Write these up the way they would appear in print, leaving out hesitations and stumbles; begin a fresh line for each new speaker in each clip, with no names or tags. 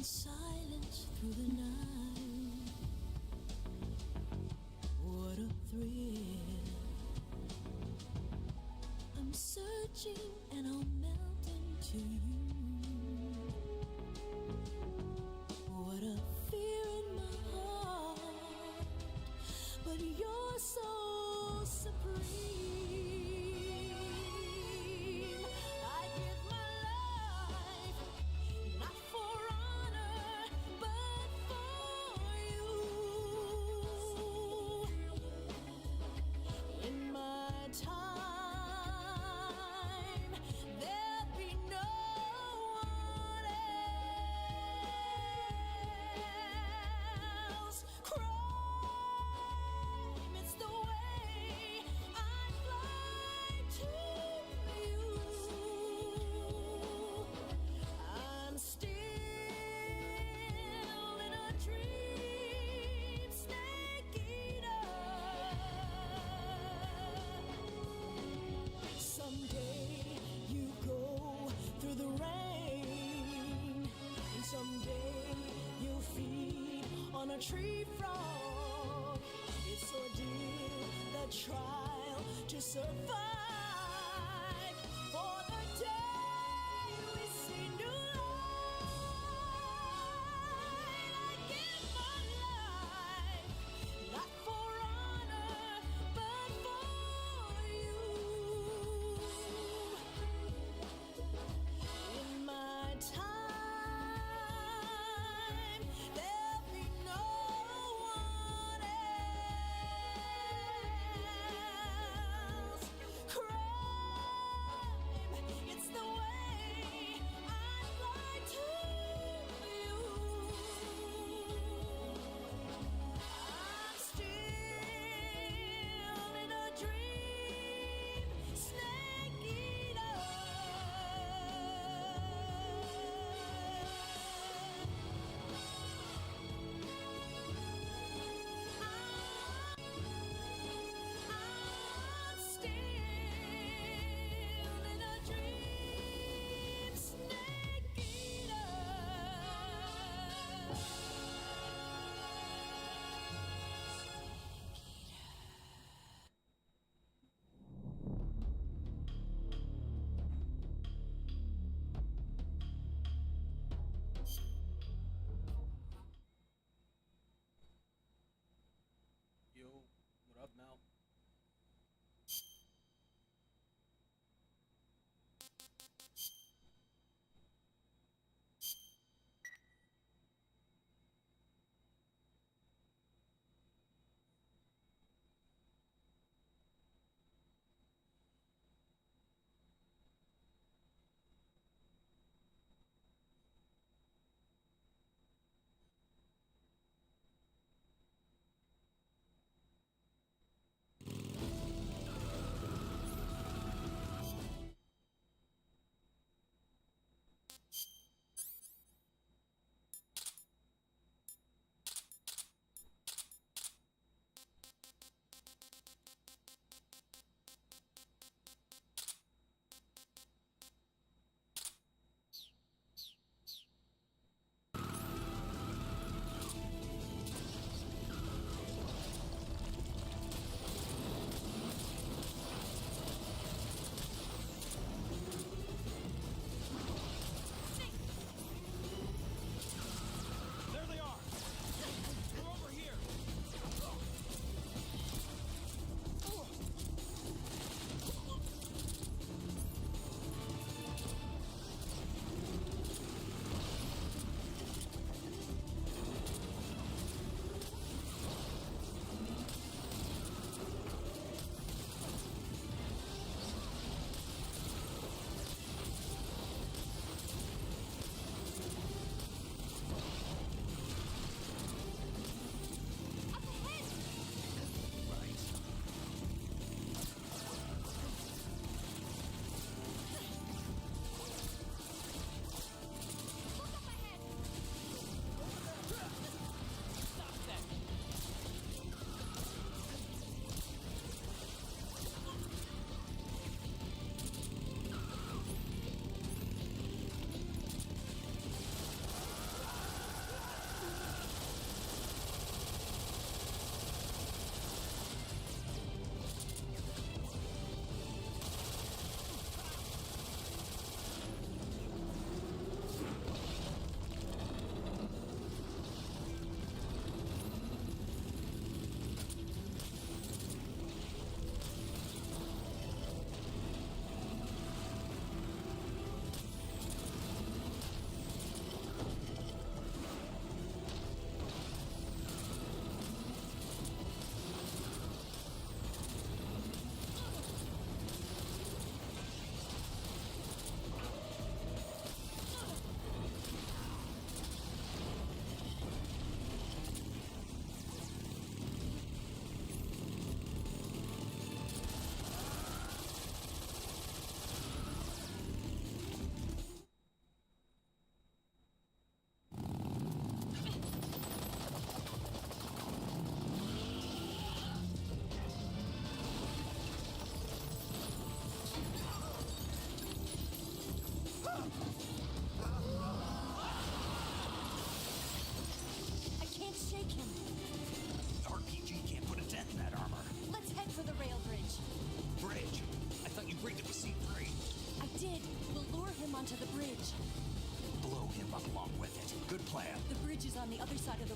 silence through the night. What a thrill. I'm searching and I'll melt into you. What a fear in my heart, but you're so supreme. On a tree frog, it's ordeal, the trial to survive. For the day we see new light, I give my life, not for honor, but for you. In my time, cry.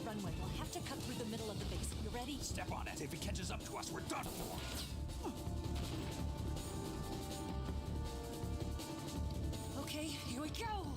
runway. We'll have to cut through the middle of the base. You ready?
Step on it. If he catches up to us, we're done for.
Okay, here we go!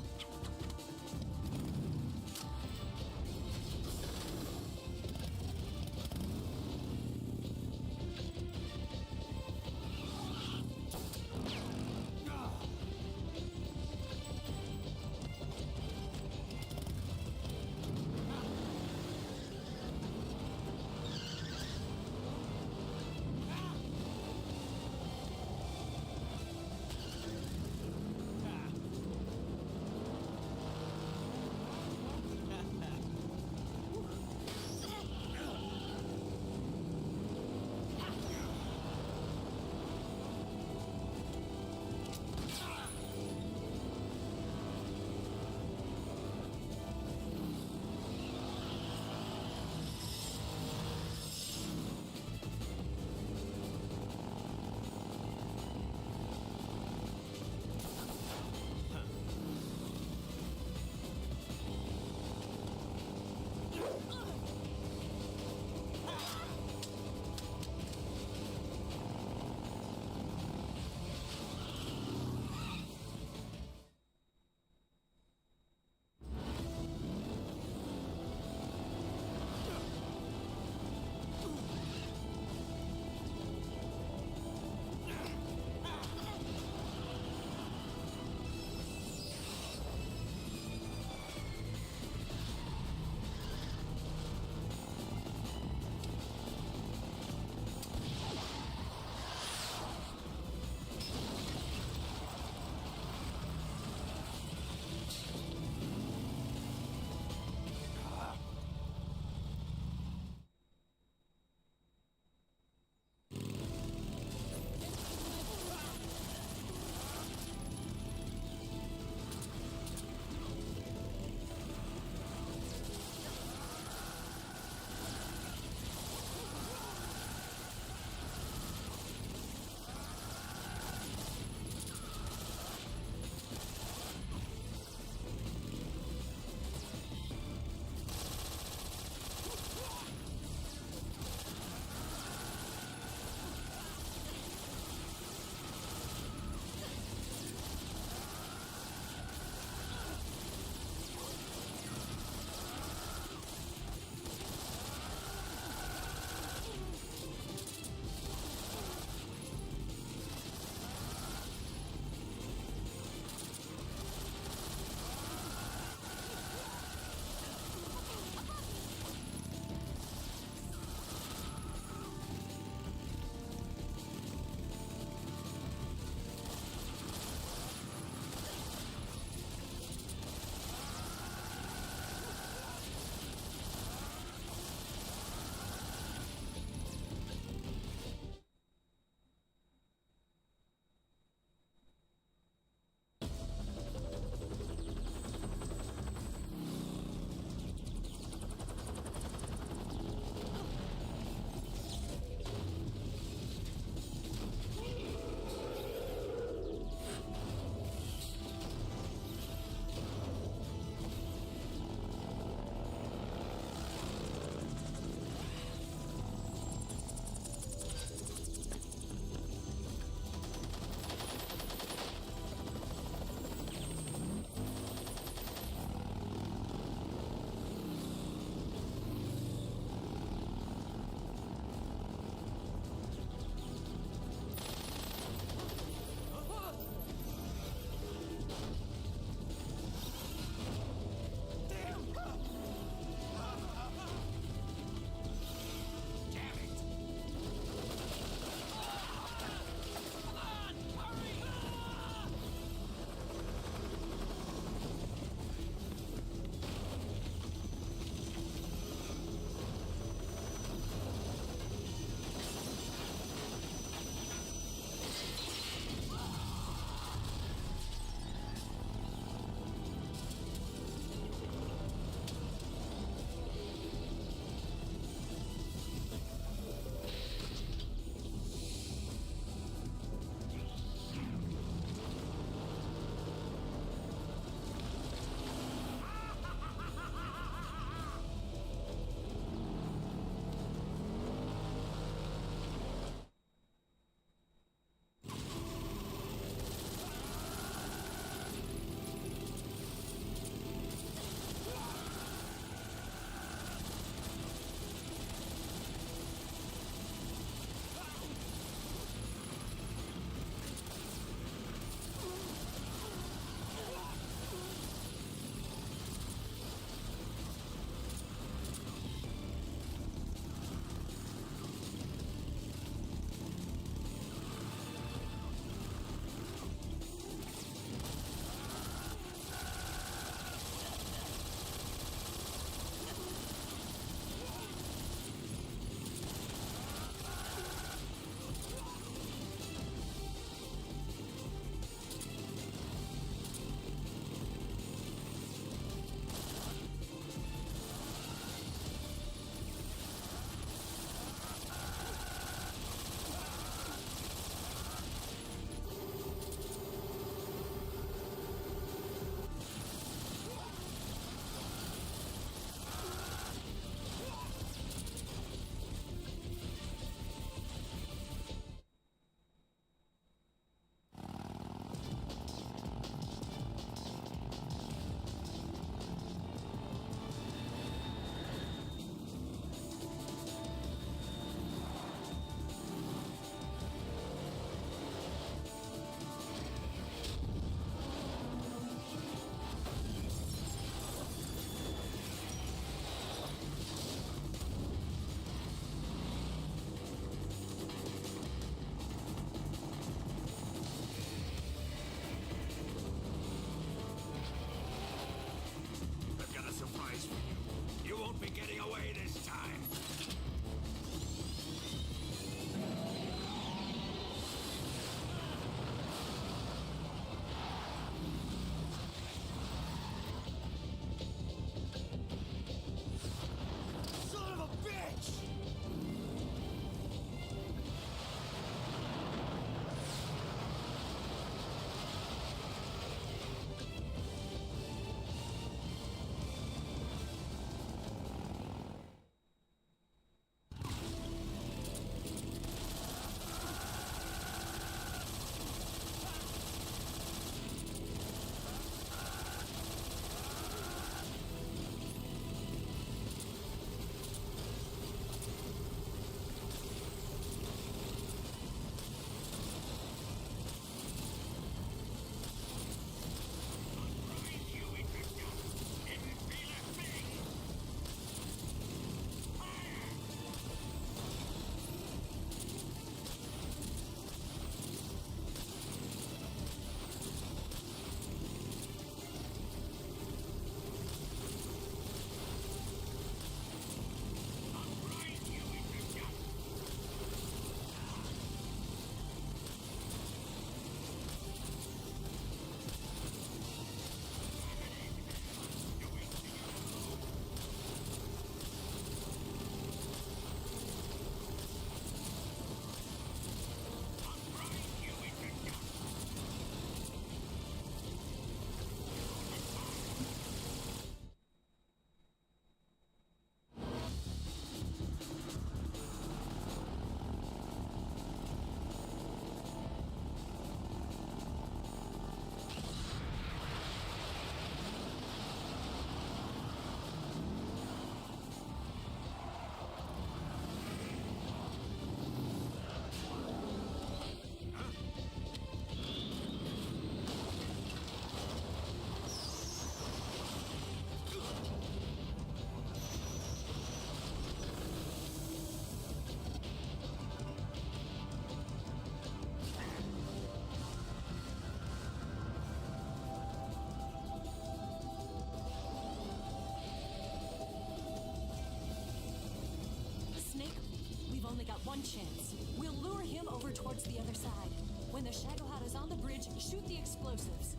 one chance. We'll lure him over towards the other side. When the Shagohod is on the bridge, shoot the explosives.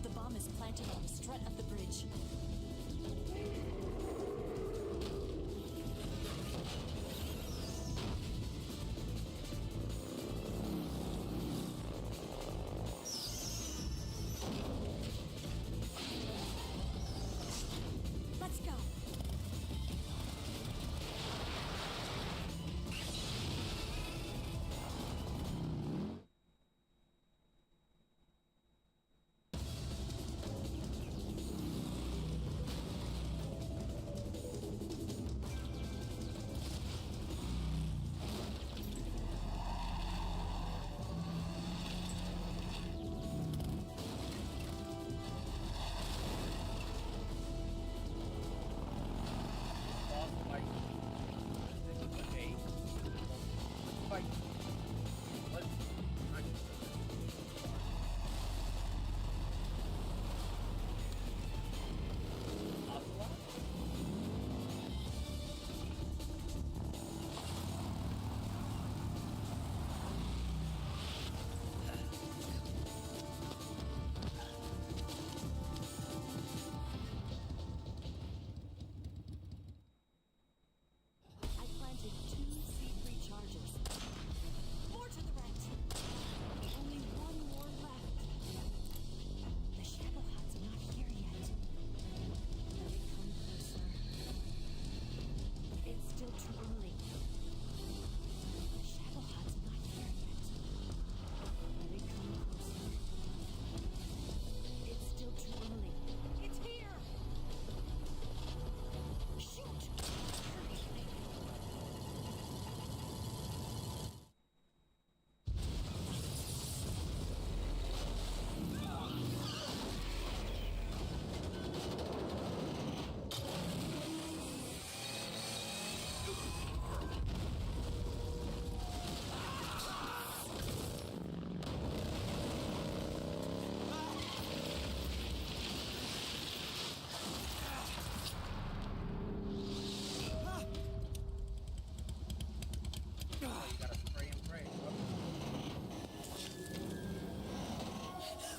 The bomb is planted on the strut of the bridge. Let's go.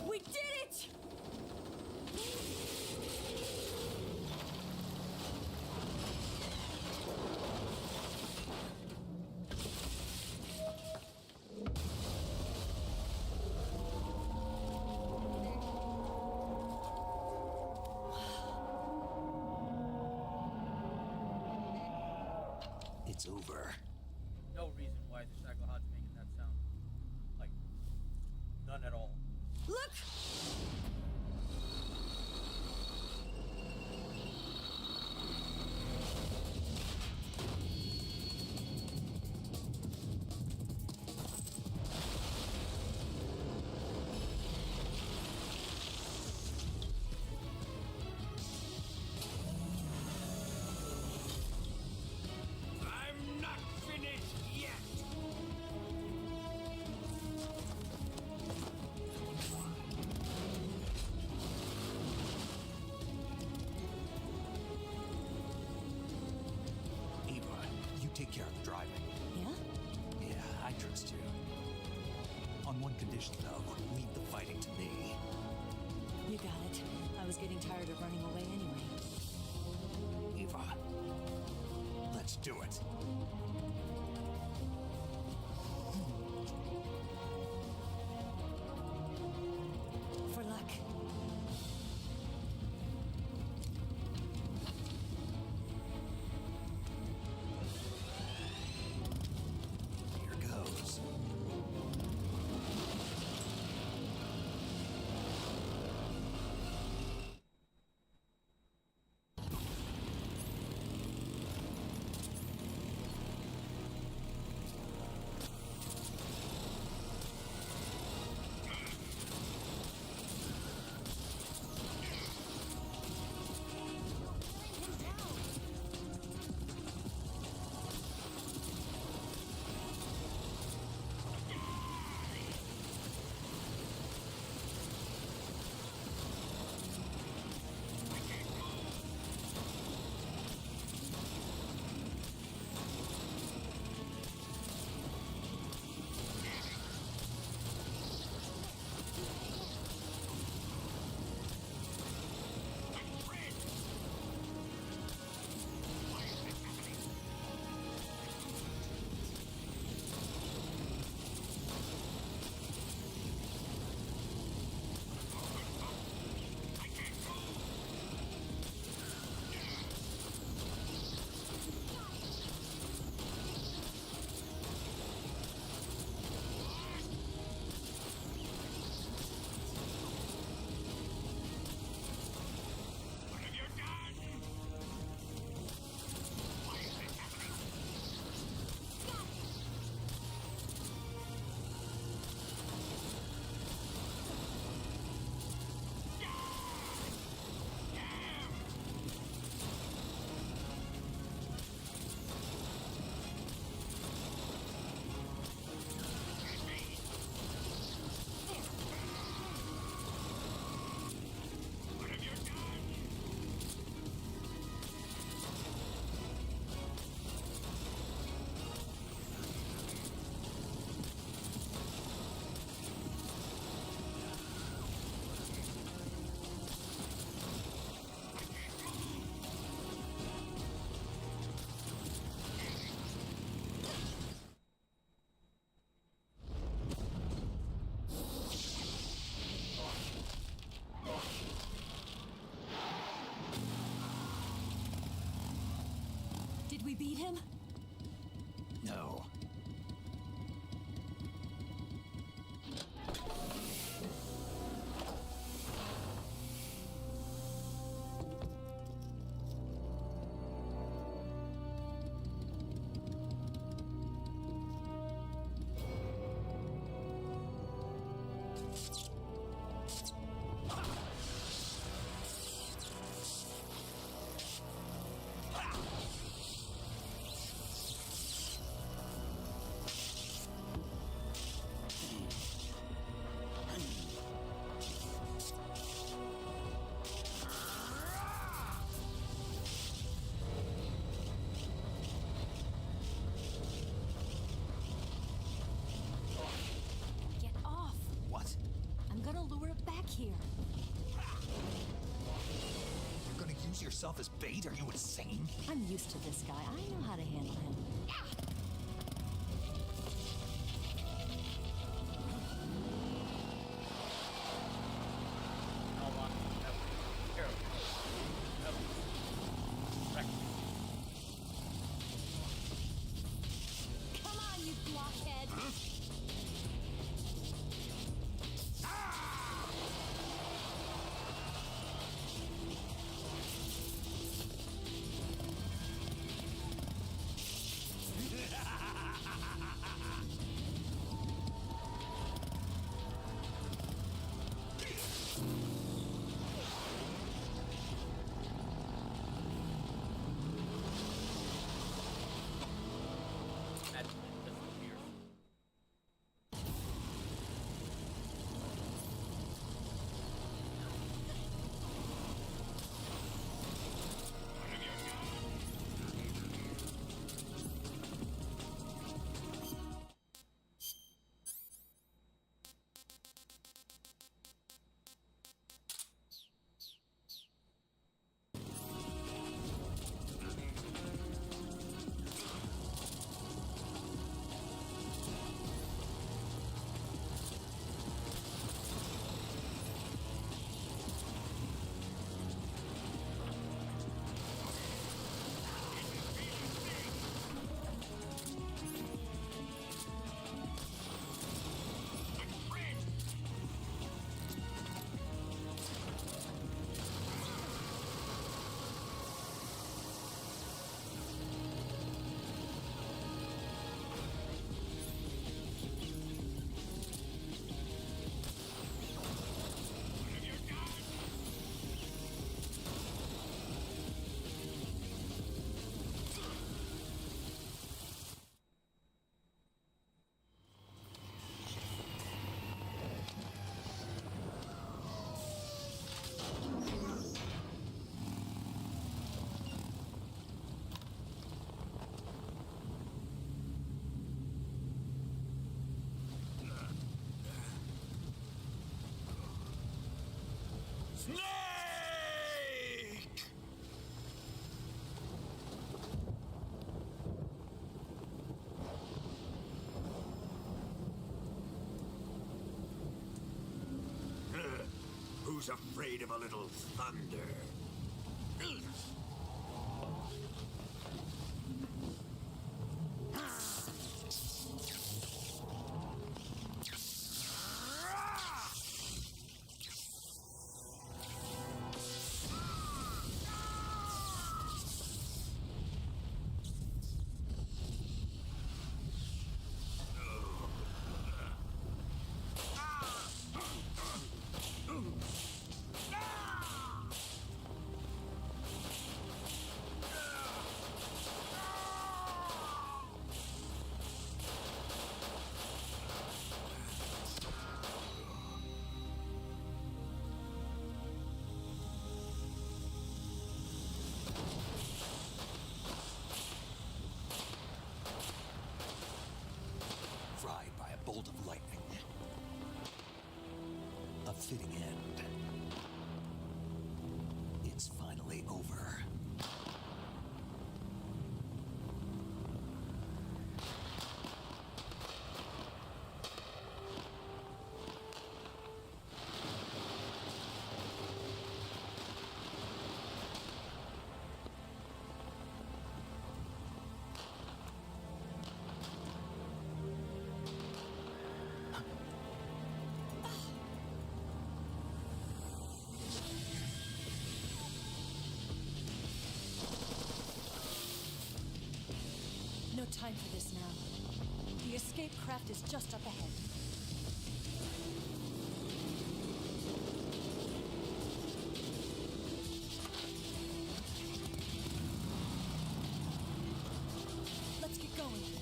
We did it!
It's over.
No reason why the Shagohod's making that sound. Like, none at all.
Look!
I'm not finished yet! Eva, you take care of the driving.
Yeah?
Yeah, I trust you. On one condition, though, leave the fighting to me.
You got it. I was getting tired of running away anyway.
Eva, let's do it.
For luck.
Here goes.
Did we beat him?
No.
Get off!
What?
I'm gonna lure it back here.
You're gonna use yourself as bait? Are you insane?
I'm used to this guy. I know how to handle him.
How long do you have to be careful?
Come on, you blockhead!
Snake!
Who's afraid of a little thunder?
Fried by a bolt of lightning. A fitting end. It's finally over.
time for this now. The escape craft is just up ahead. Let's get going.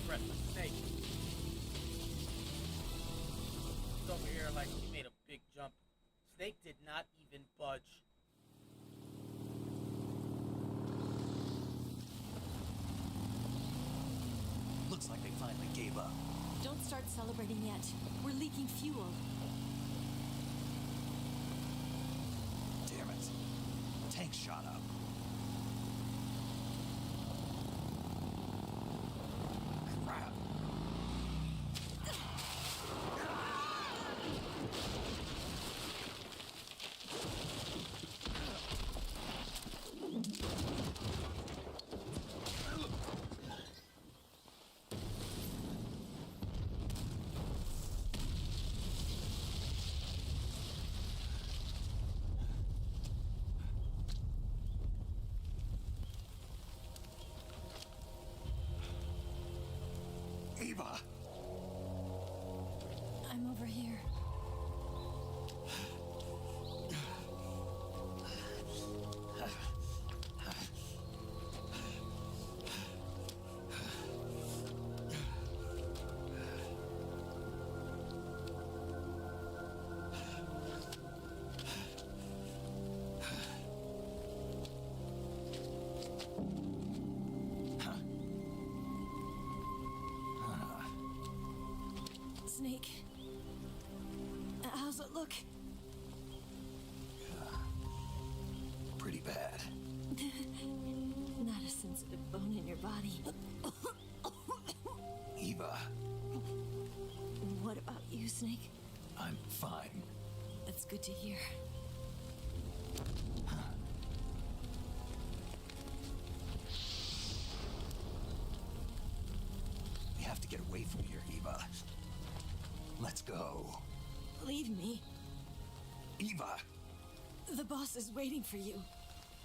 breath with Snake. He's over here like he made a big jump. Snake did not even budge.
Looks like they finally gave up.
Don't start celebrating yet. We're leaking fuel.
Damn it. Tank shot up. Crap. Eva!
I'm over here. Snake. How's it look?
Pretty bad.
Not a sensitive bone in your body.
Eva,
What about you, Snake?
I'm fine.
That's good to hear.
We have to get away from here, Eva. Let's go.
Leave me.
Eva!
The boss is waiting for you.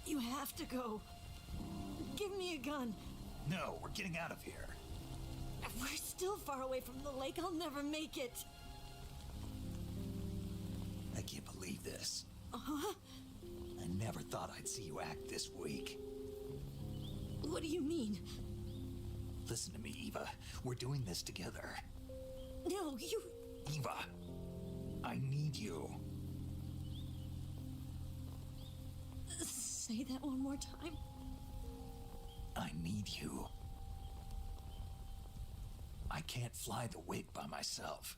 You have to go. Give me a gun.
No, we're getting out of here.
We're still far away from the lake. I'll never make it.
I can't believe this.
Huh?
I never thought I'd see you act this weak.
What do you mean?
Listen to me, Eva. We're doing this together.
No, you...
Eva, I need you.
Say that one more time.
I need you. I can't fly the wig by myself.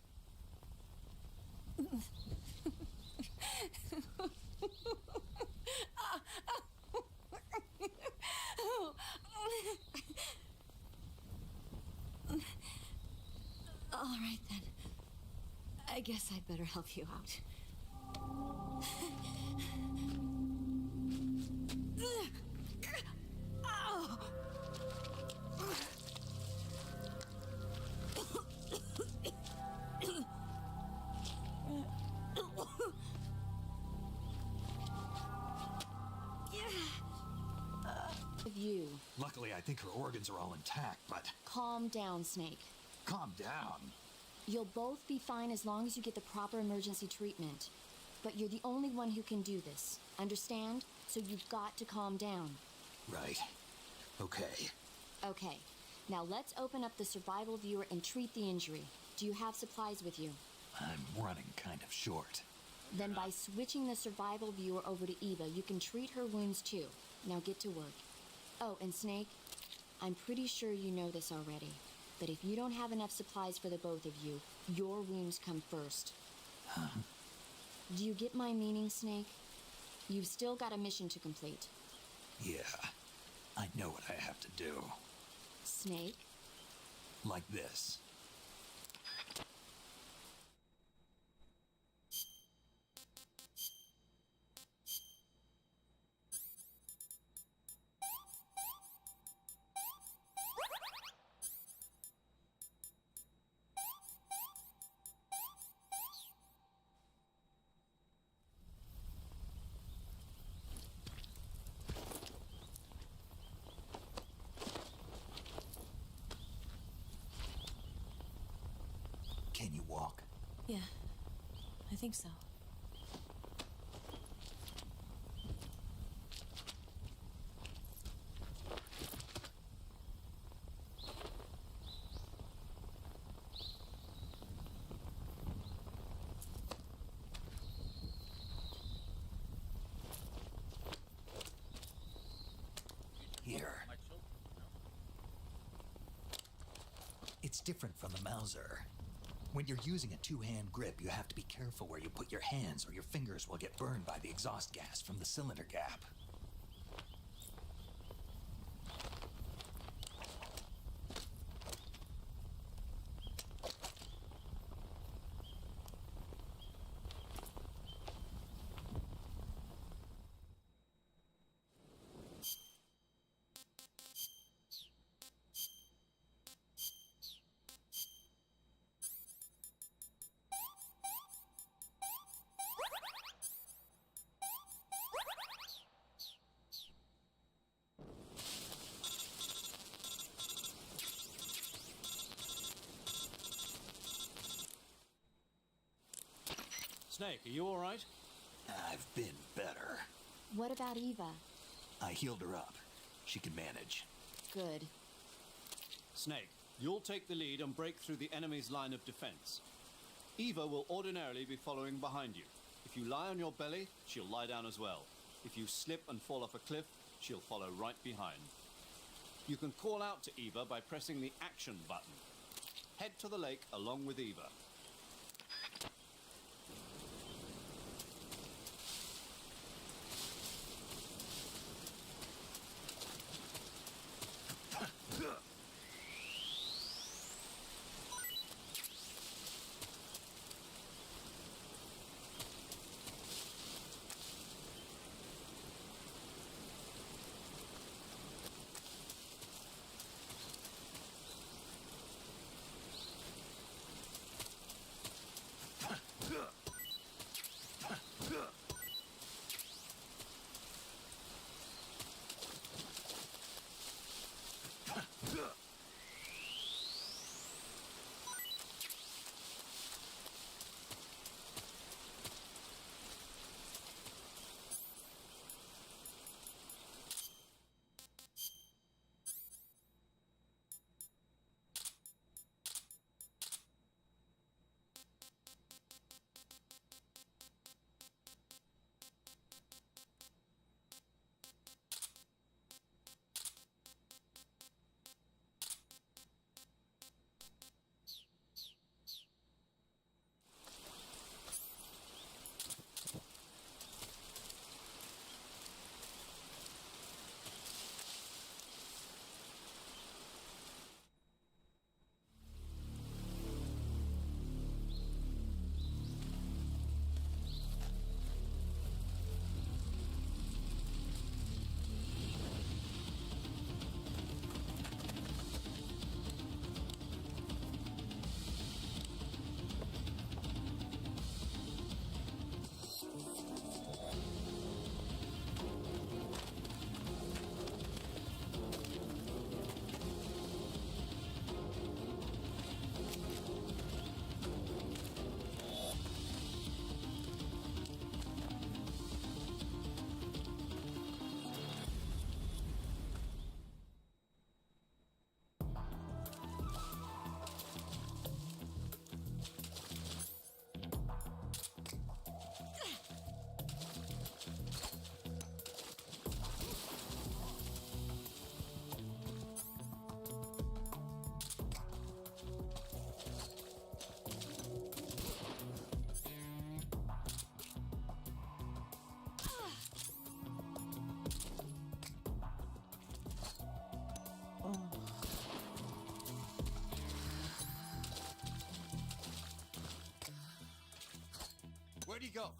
All right, then. I guess I'd better help you out. Ow!
You.
Luckily, I think her organs are all intact, but
Calm down, Snake.
calm down.
You'll both be fine as long as you get the proper emergency treatment. But you're the only one who can do this. Understand? So you've got to calm down.
Right. Okay.
Okay. Now let's open up the survival viewer and treat the injury. Do you have supplies with you?
I'm running kind of short.
Then by switching the survival viewer over to Eva, you can treat her wounds too. Now get to work. Oh, and Snake, I'm pretty sure you know this already, but if you don't have enough supplies for the both of you, your wounds come first.
Huh?
Do you get my meaning, Snake? You've still got a mission to complete.
Yeah. I know what I have to do.
Snake?
Like this. Can you walk?
Yeah, I think so.
It's different from the Mauser. When you're using a two-hand grip, you have to be careful where you put your hands or your fingers will get burned by the exhaust gas from the cylinder gap.
Snake, are you all right?
I've been better.
What about Eva?
I healed her up. She can manage.
Good.
Snake, you'll take the lead and break through the enemy's line of defense. Eva will ordinarily be following behind you. If you lie on your belly, she'll lie down as well. If you slip and fall off a cliff, she'll follow right behind. You can call out to Eva by pressing the action button. Head to the lake along with Eva.
Where'd he go?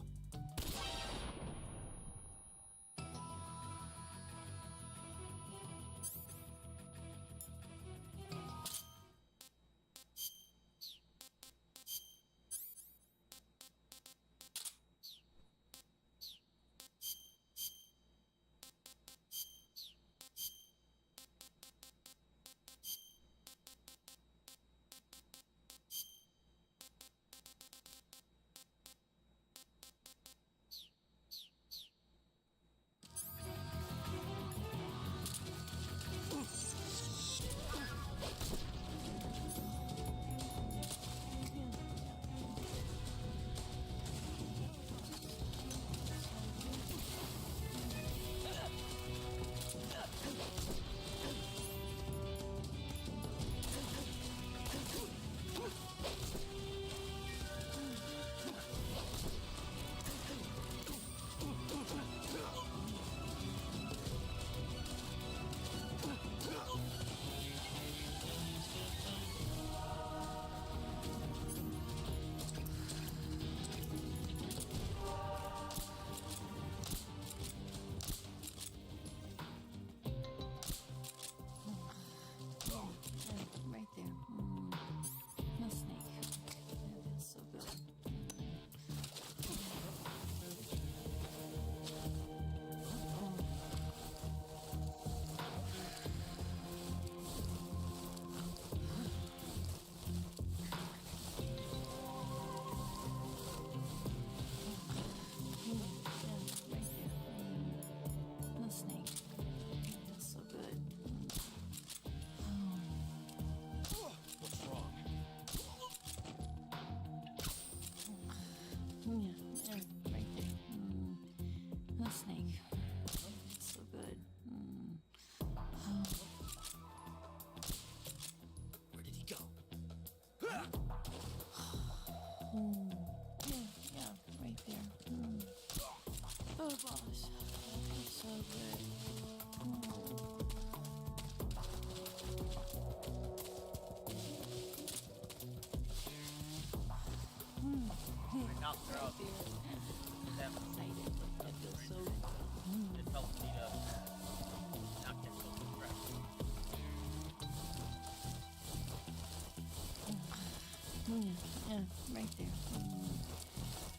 Yeah, right there.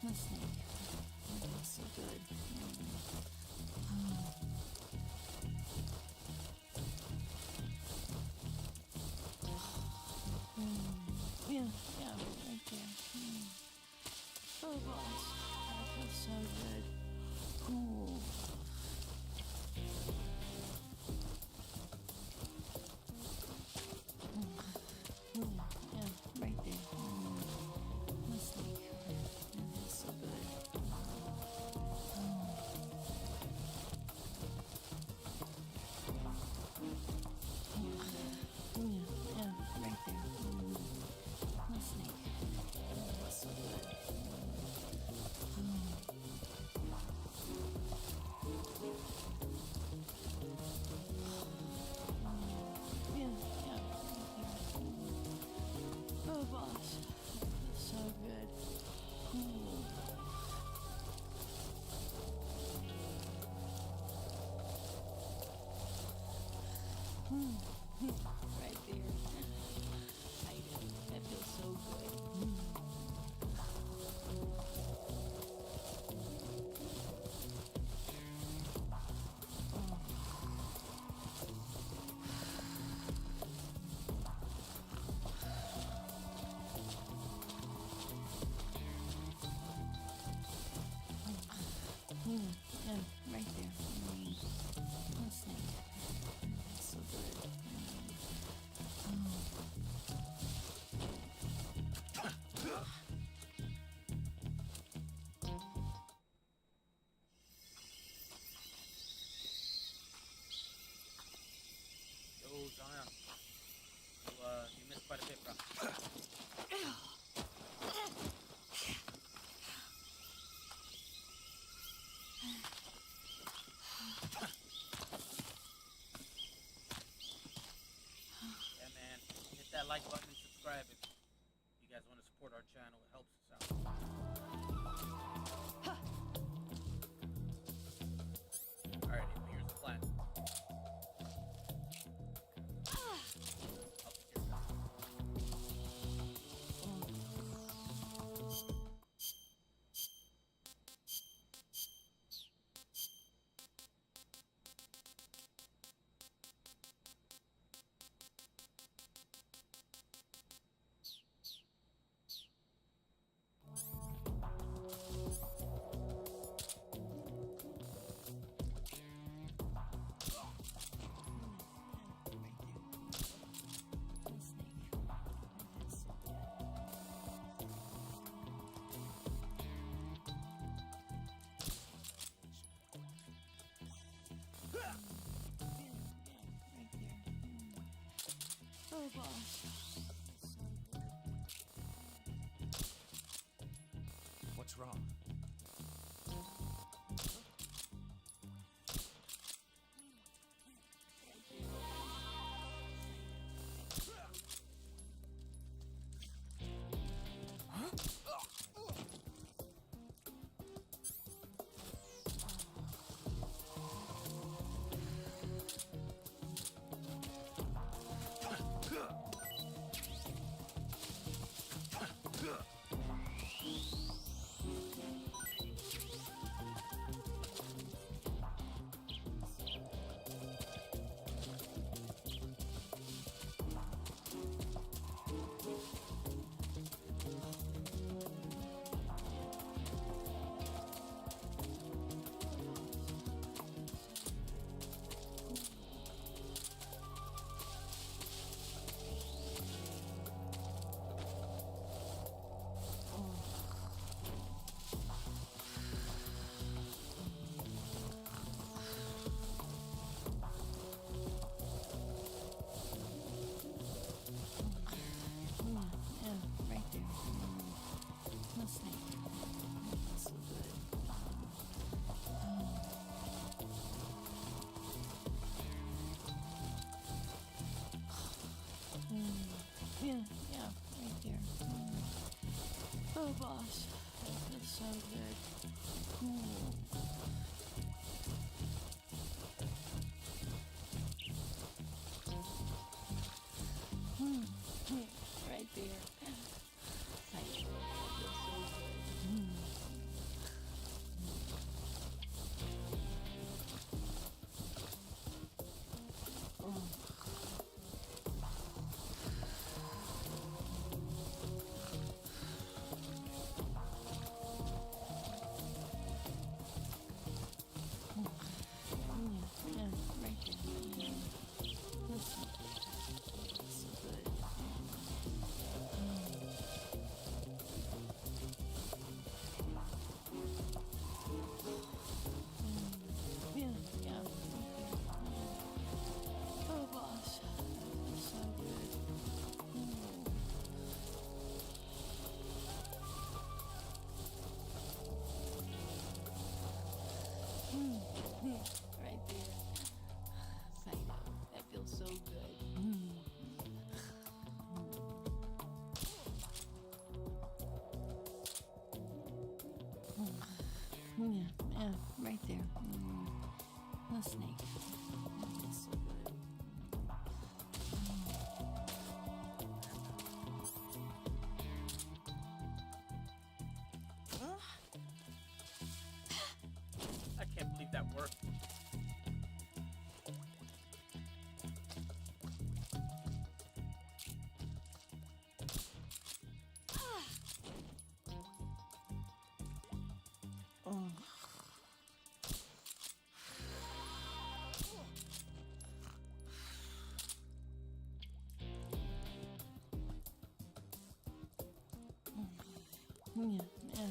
My snake. That's so good. Yeah, right there. Oh, boss. That feels so good. Ooh. Yeah, right there. My snake. That feels so good. Yeah, right there. My snake. That feels so good. Yeah, oh, boss. That feels so good. Right there. That feels so good. Yeah, right there. My snake. That's so good.
Yo, Zion. You missed quite a bit, bro. Yeah, man. Hit that like button and subscribe if you guys want to support our channel. It helps us out. Alright, here's the plan.
Oh, boss.
What's wrong?
Yeah, right there. Oh, boss, that feels so good. Right there.
Yeah, right there.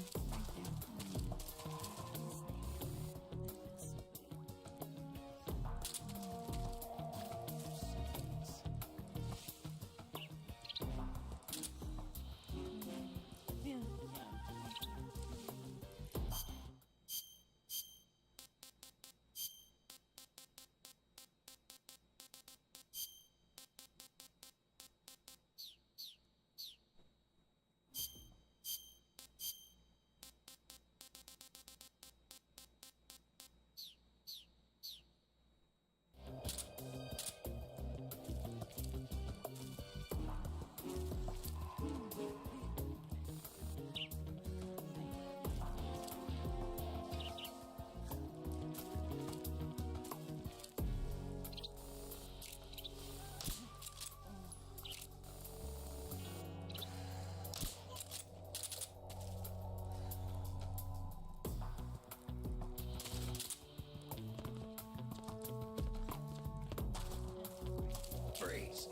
Freeze.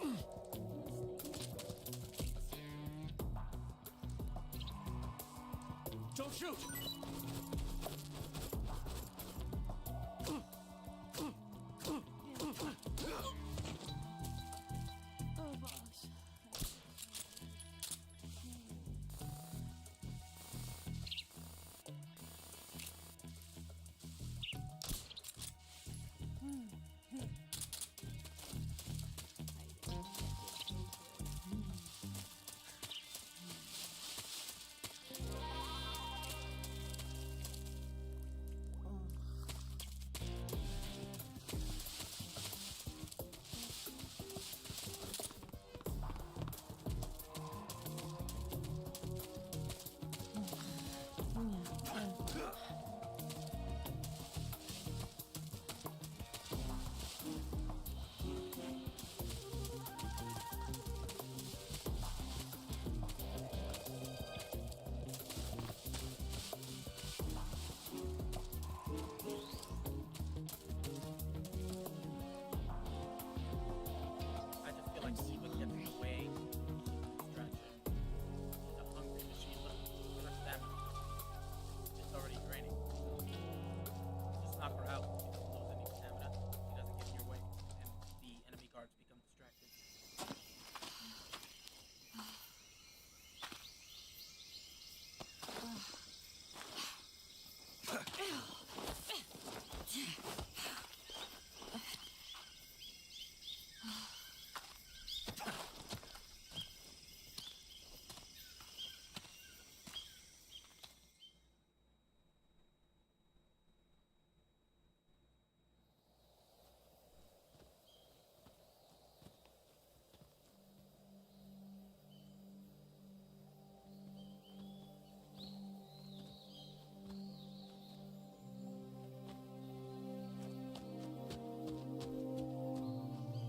Don't shoot!
Oh, boss.
I just feel like Eva gets in the way. Distraction. She's a hungry machine. Look at her stamina. It's already draining. Just knock her out. She doesn't lose any stamina. She doesn't get in your way. And the enemy guards become distracted.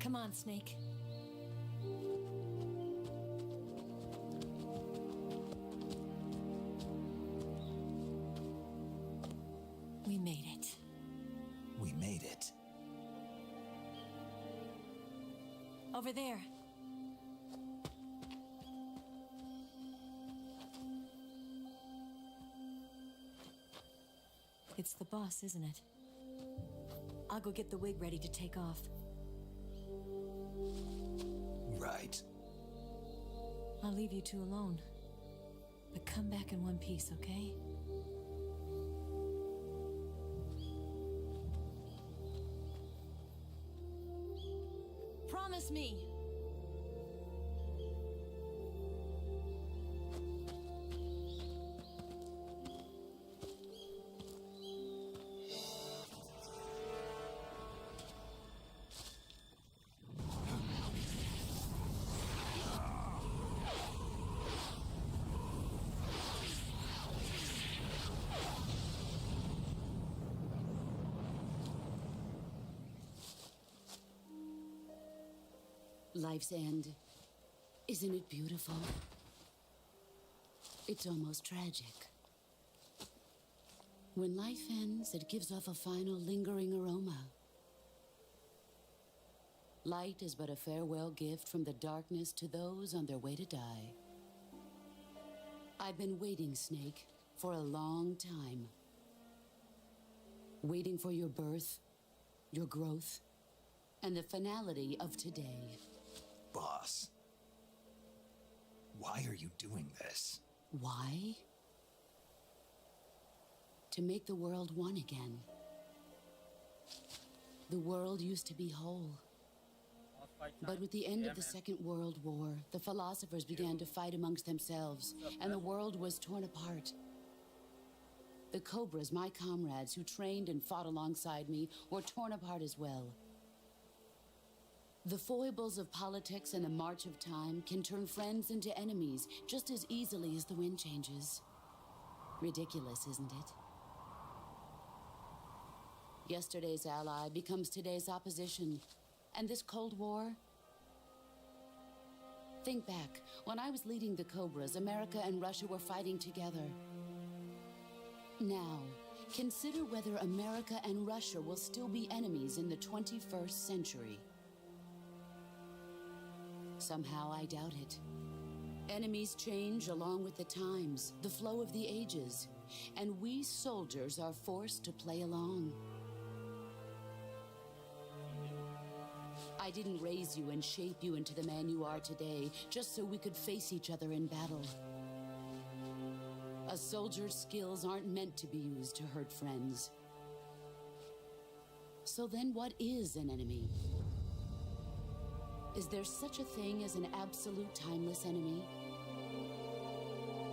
Come on, Snake. We made it.
We made it.
Over there. It's the boss, isn't it? I'll go get the wig ready to take off.
Right.
I'll leave you two alone. But come back in one piece, okay? Promise me!
Life's end. Isn't it beautiful? It's almost tragic. When life ends, it gives off a final lingering aroma. Light is but a farewell gift from the darkness to those on their way to die. I've been waiting, Snake, for a long time. Waiting for your birth, your growth, and the finality of today.
Boss, why are you doing this?
Why? To make the world one again. The world used to be whole. But with the end of the Second World War, the philosophers began to fight amongst themselves, and the world was torn apart. The Cobras, my comrades who trained and fought alongside me, were torn apart as well. The foibles of politics and the march of time can turn friends into enemies just as easily as the wind changes. Ridiculous, isn't it? Yesterday's ally becomes today's opposition. And this Cold War? Think back. When I was leading the Cobras, America and Russia were fighting together. Now, consider whether America and Russia will still be enemies in the 21st century. Somehow I doubt it. Enemies change along with the times, the flow of the ages, and we soldiers are forced to play along. I didn't raise you and shape you into the man you are today just so we could face each other in battle. A soldier's skills aren't meant to be used to hurt friends. So then what is an enemy? Is there such a thing as an absolute timeless enemy?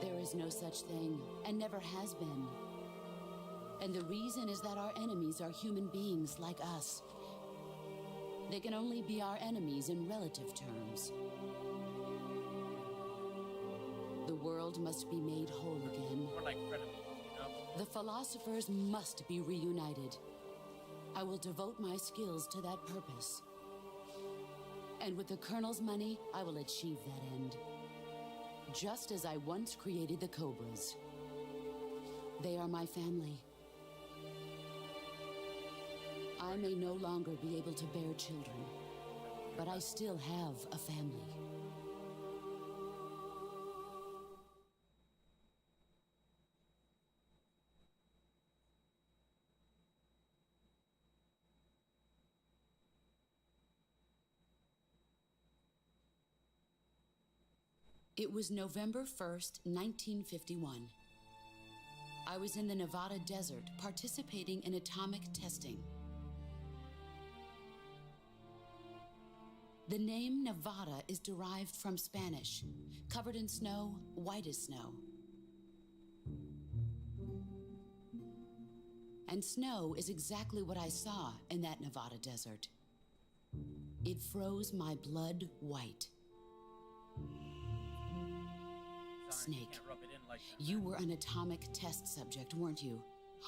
There is no such thing, and never has been. And the reason is that our enemies are human beings like us. They can only be our enemies in relative terms. The world must be made whole again.
More like frenemies, you know?
The philosophers must be reunited. I will devote my skills to that purpose. And with the Colonel's money, I will achieve that end. Just as I once created the Cobras. They are my family. I may no longer be able to bear children, but I still have a family. It was November 1st, 1951. I was in the Nevada desert participating in atomic testing. The name Nevada is derived from Spanish, covered in snow, white as snow. And snow is exactly what I saw in that Nevada desert. It froze my blood white. Snake,
Can't rub it in like that.
you were an atomic test subject, weren't you?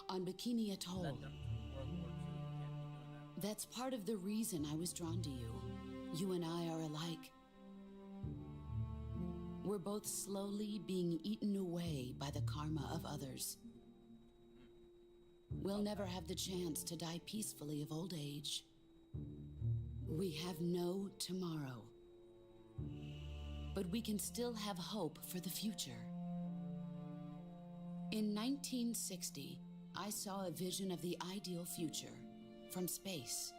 On Bikini Atoll.
Led them to World War II. You can't be doing that.
That's part of the reason I was drawn to you. You and I are alike. We're both slowly being eaten away by the karma of others. We'll never have the chance to die peacefully of old age. We have no tomorrow. But we can still have hope for the future. In 1960, I saw a vision of the ideal future from space.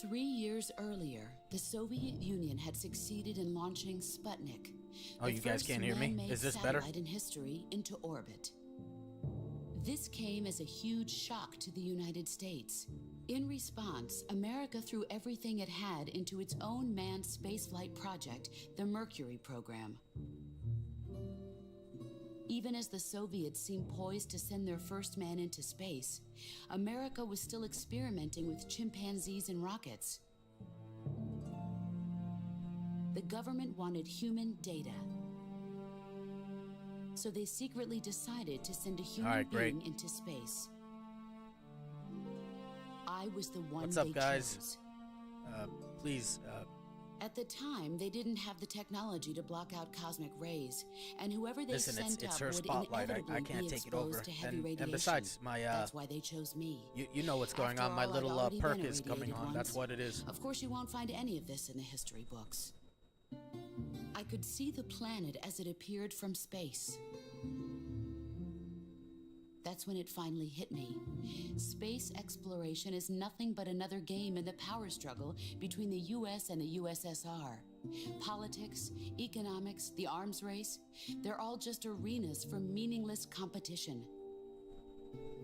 3 years earlier, the Soviet Union had succeeded in launching Sputnik.
Oh,
the
you guys
first
can't hear me?
man-made
Is this better?
satellite in history into orbit. This came as a huge shock to the United States. In response, America threw everything it had into its own manned spaceflight project, the Mercury program. Even as the Soviets seemed poised to send their first man into space, America was still experimenting with chimpanzees and rockets. The government wanted human data. So they secretly decided to send a human being into space. I was the one
What's
they
up, guys?
chose.
Please,
At the time, they didn't have the technology to block out cosmic rays, and whoever they
listen,
sent
it's
up
her
would
spotlight.
inevitably
I can't
be
take it over.
exposed to heavy radiation.
And besides, my
That's why they chose me.
you know what's going
After
on. My
all,
little
I'd already
perk
been
is coming
irradiated
on. That's
once.
what it is.
Of course, you won't find any of this in the history books. I could see the planet as it appeared from space. That's when it finally hit me. Space exploration is nothing but another game in the power struggle between the US and the USSR. Politics, economics, the arms race, they're all just arenas for meaningless competition.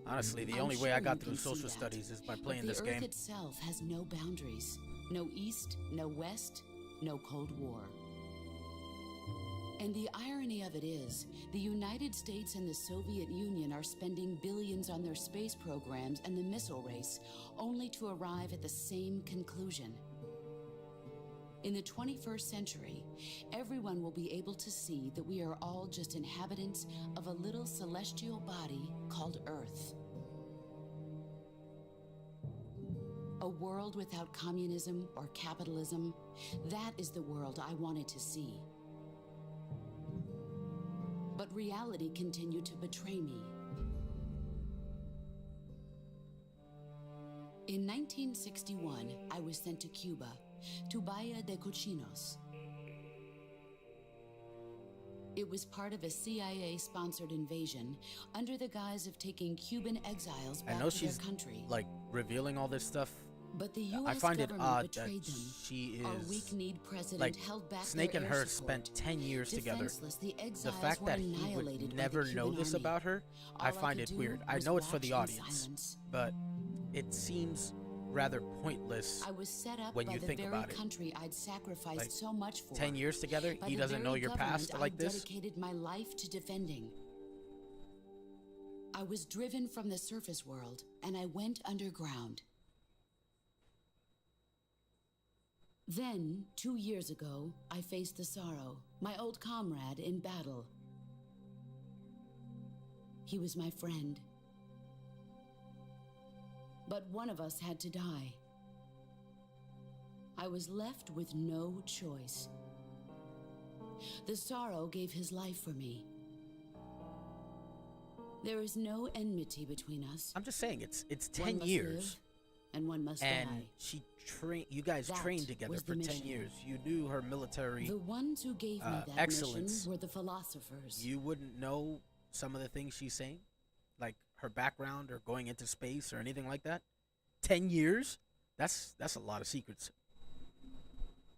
Honestly, the
I'm
only way
sure
I got
you
through
can see
social
that.
studies is by
But
playing this
the
game.
Earth itself has no boundaries. No East, no West, no Cold War. And the irony of it is, the United States and the Soviet Union are spending billions on their space programs and the missile race, only to arrive at the same conclusion. In the 21st century, everyone will be able to see that we are all just inhabitants of a little celestial body called Earth. A world without communism or capitalism, that is the world I wanted to see. But reality continued to betray me. In 1961, I was sent to Cuba, to Bahia de Cochinos. It was part of a CIA-sponsored invasion under the guise of taking Cuban exiles
I
back
know
to their
she's
country.
like revealing all this stuff.
But the U.S.
I find it
government
odd that
betrayed them.
she
Our
is
weak-kneed president
like
held back
Snake
their
and
air
her
support.
spent 10 years together.
Defenseless, the
The
exiles
fact
were
that he
annihilated
would
by
never
the
know
Cuban
this
army.
about her, I
All
find
could
it
do
weird. I
was
know it's for
watch
the
in
audience,
silence.
but it seems rather pointless
I was set up
when
by
you
the
think
very
about it.
country I'd sacrificed
Like,
so much for.
10 years together,
By
he
the
doesn't know
very
your past
government
like
I
this?
dedicated my life to defending. I was driven from the surface world, and I went underground. Then, 2 years ago, I faced the Sorrow, my old comrade in battle. He was my friend. But one of us had to die. I was left with no choice. The Sorrow gave his life for me. There is no enmity between us.
I'm just saying, it's
One
10
must
years.
live, and one must
And
die.
you guys
That
trained together
was
for
the
10
mission.
years. You knew her military.
The ones who gave me that
excellence.
mission were the philosophers.
You wouldn't know some of the things she's saying? Like her background or going into space or anything like that? 10 years? That's a lot of secrets.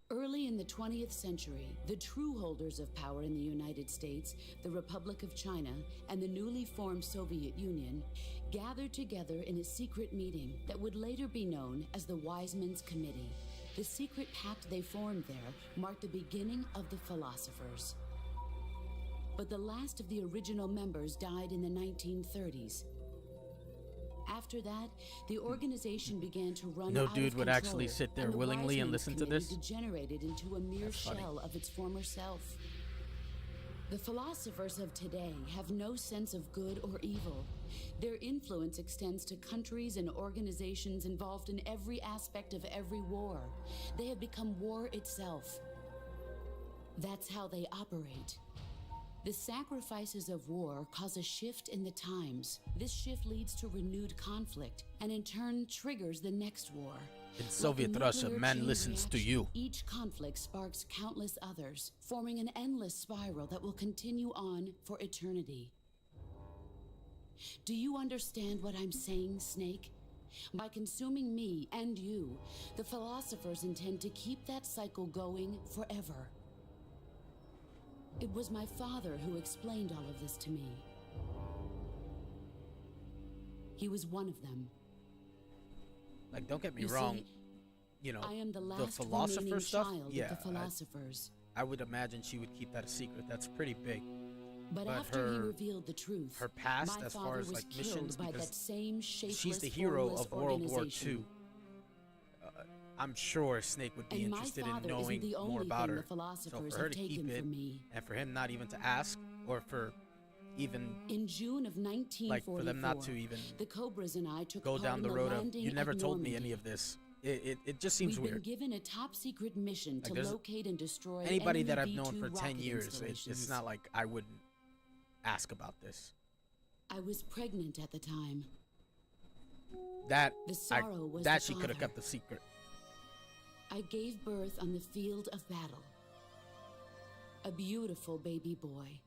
Early in the 20th century, the true holders of power in the United States, the Republic of China, and the newly formed Soviet Union gathered together in a secret meeting that would later be known as the Wiseman's Committee. The secret pact they formed there marked the beginning of the philosophers. But the last of the original members died in the 1930s. After that, the organization began to run
No
out
dude
of
would
control,
actually sit there
and the
willingly and
Wiseman's
listen to
Committee
this?
degenerated into a mere
That's funny.
shell of its former self. The philosophers of today have no sense of good or evil. Their influence extends to countries and organizations involved in every aspect of every war. They have become war itself. That's how they operate. The sacrifices of war cause a shift in the times. This shift leads to renewed conflict, and in turn triggers the next war.
In
Like
Soviet
a
Russia,
nuclear
man
chain
listens to
reaction,
you.
Each conflict sparks countless others, forming an endless spiral that will continue on for eternity. Do you understand what I'm saying, Snake? By consuming me and you, the philosophers intend to keep that cycle going forever. It was my father who explained all of this to me. He was one of them.
Like, don't get me
You
wrong.
see,
You know,
I am the
the
last
philosopher
remaining
stuff.
child
Yeah,
of the philosophers.
I would imagine she would keep that a secret. That's pretty big.
But
but
after he
her-
revealed the truth,
her past
my
as far
father
as,
was
like,
killed
missions,
by
because
that same shapeless,
She's the hero
formless
of World War
organization.
II. I'm sure Snake would be
And my
interested in
father
knowing
isn't the
more
only
about
thing
her.
the
So
philosophers
for her
have
to keep
taken
it,
from me.
and for him not even to ask, or for even
In June of 1944,
like for them not to even
the Cobras and I took
go
part
down
in
the road of
landing
you never
at
told me
Normandy.
any of this. It just seems
We've
weird.
been given a top secret mission to
there's
locate and destroy
Anybody that I've
enemy
known
V2
for 10
rocket
years, it's
installations.
not like I wouldn't ask about this.
I was pregnant at the time.
That
The Sorrow was
that
the
she could have
father.
kept the secret.
I gave birth on the field of battle. a beautiful baby boy.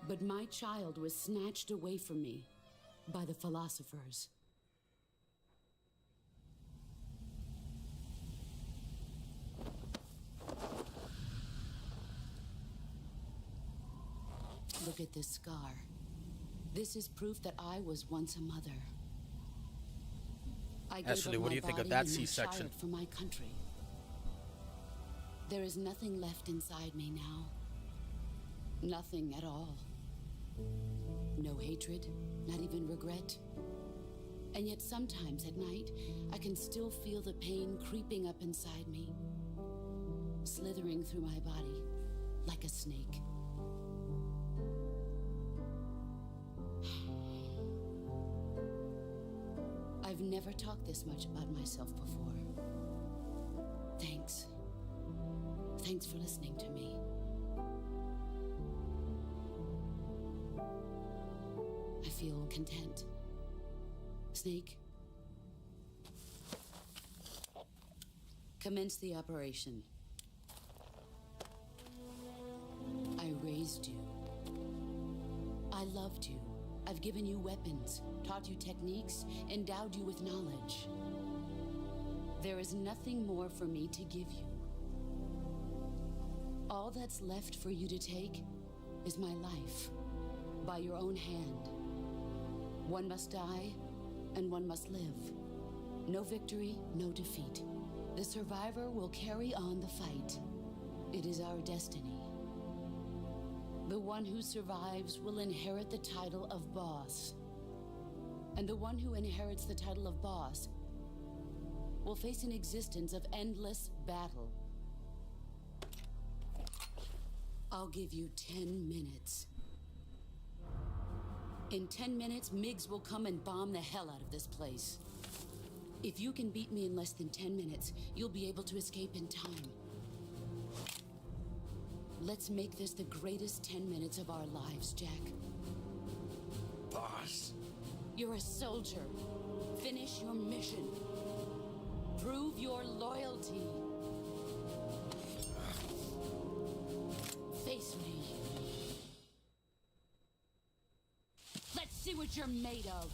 But my child was snatched away from me by the philosophers. Look at this scar. This is proof that I was once a mother. I gave
Ashley,
up
what do
my
you think of
body
that
and my
C-section?
child for my country. There is nothing left inside me now. Nothing at all. No hatred, not even regret. And yet sometimes at night, I can still feel the pain creeping up inside me, slithering through my body like a snake. I've never talked this much about myself before. Thanks. Thanks for listening to me. I feel content. Snake, commence the operation. I raised you. I loved you. I've given you weapons, taught you techniques, endowed you with knowledge. There is nothing more for me to give you. All that's left for you to take is my life, by your own hand. One must die, and one must live. No victory, no defeat. The survivor will carry on the fight. It is our destiny. The one who survives will inherit the title of boss. And the one who inherits the title of boss will face an existence of endless battle. I'll give you 10 minutes. In 10 minutes, MiGs will come and bomb the hell out of this place. If you can beat me in less than 10 minutes, you'll be able to escape in time. Let's make this the greatest 10 minutes of our lives, Jack.
Boss.
You're a soldier. Finish your mission. Prove your loyalty. Face me. Let's see what you're made of.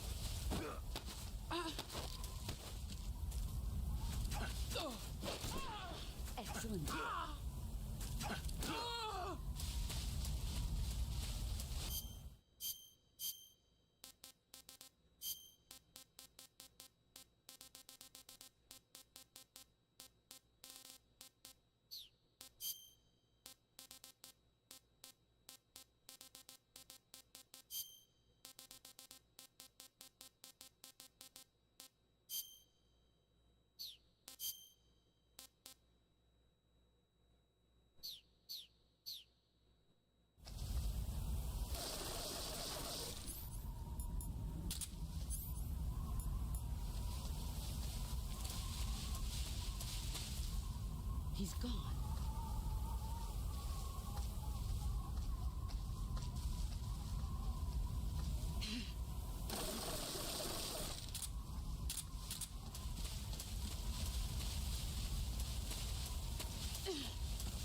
Excellent. He's gone.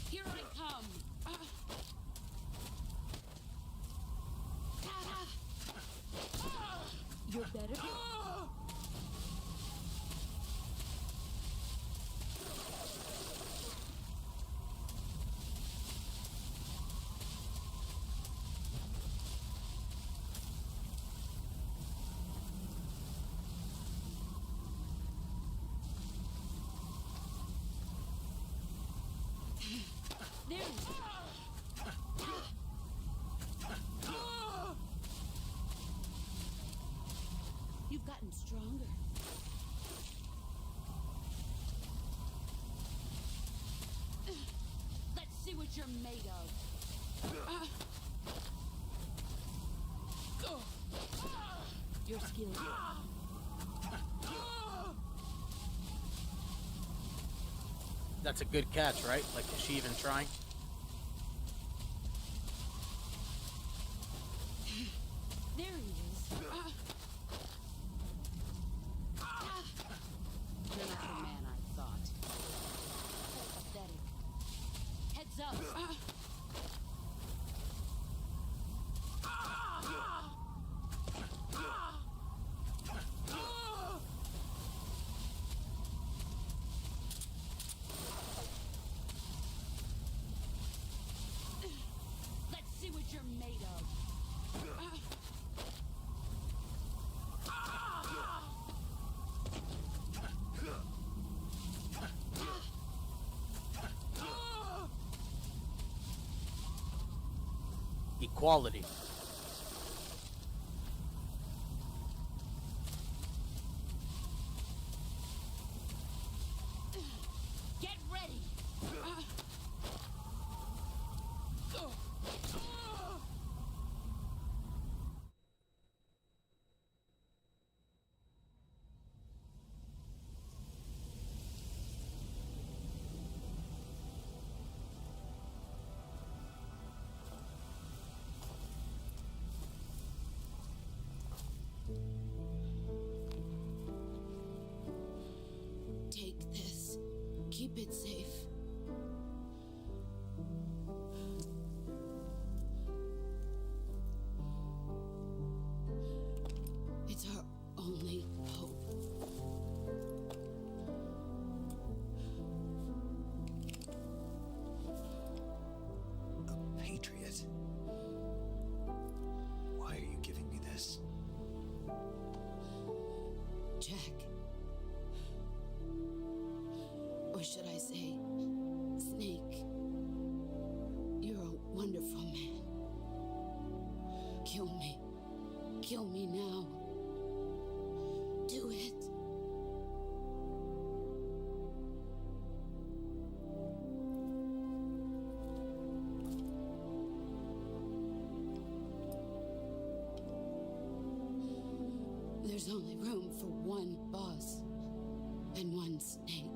Here I come. You're better. There he is. You've gotten stronger. Let's see what you're made of. Your skills.
That's a good catch, right? Like, is she even trying?
There he is. You're not the man I thought. So pathetic. Heads up. Let's see what you're made of.
Equality.
Get ready. Take this. Keep it safe. It's our only hope.
A patriot? Why are you giving me this?
Jack. Or should I say, Snake? You're a wonderful man. Kill me. Kill me now. Do it. There's only room for one boss and one snake.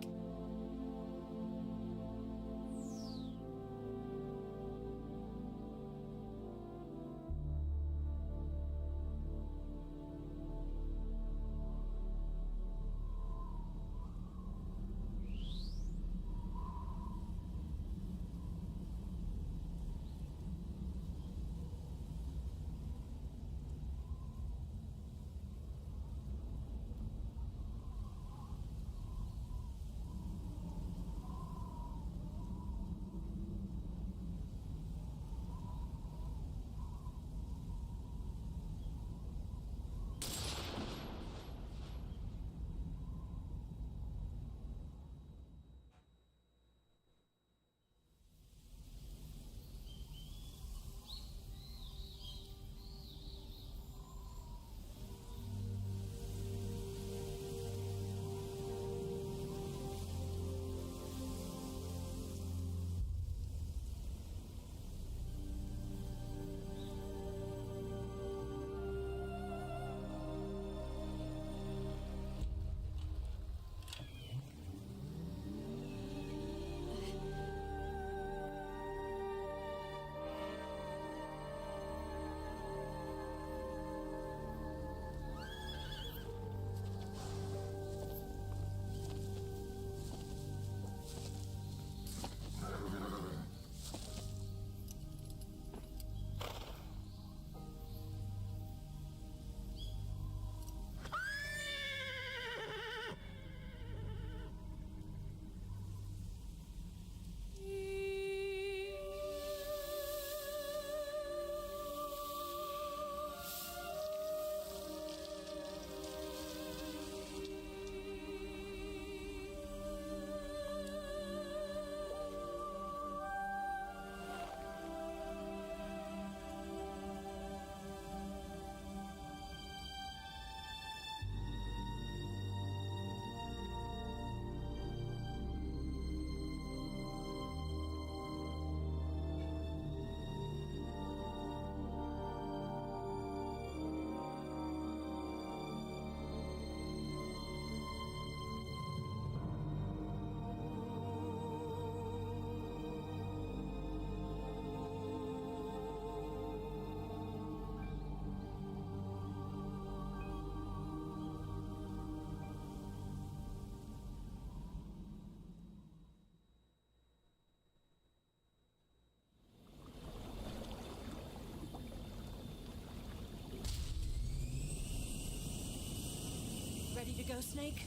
Snake?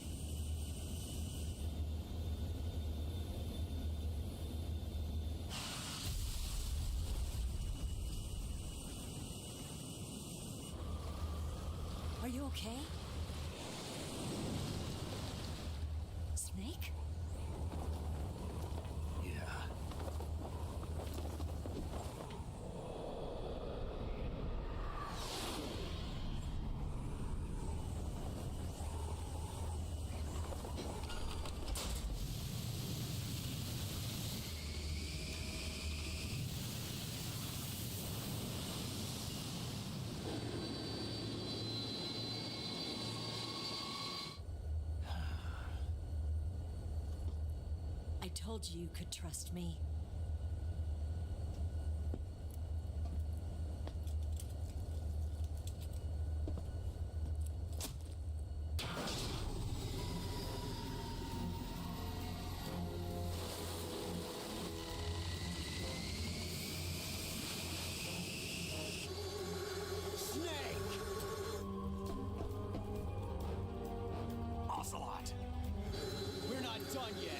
Are you okay? Snake?
Yeah.
I told you you could trust me.
Ocelot!
We're not done yet.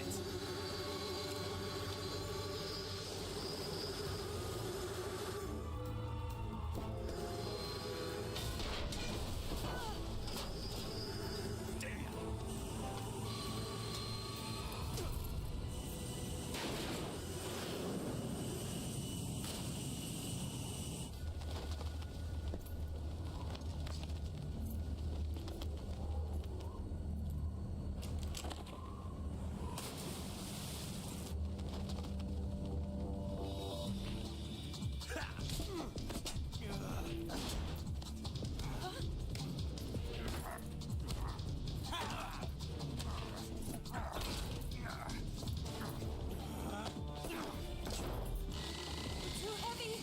Too heavy!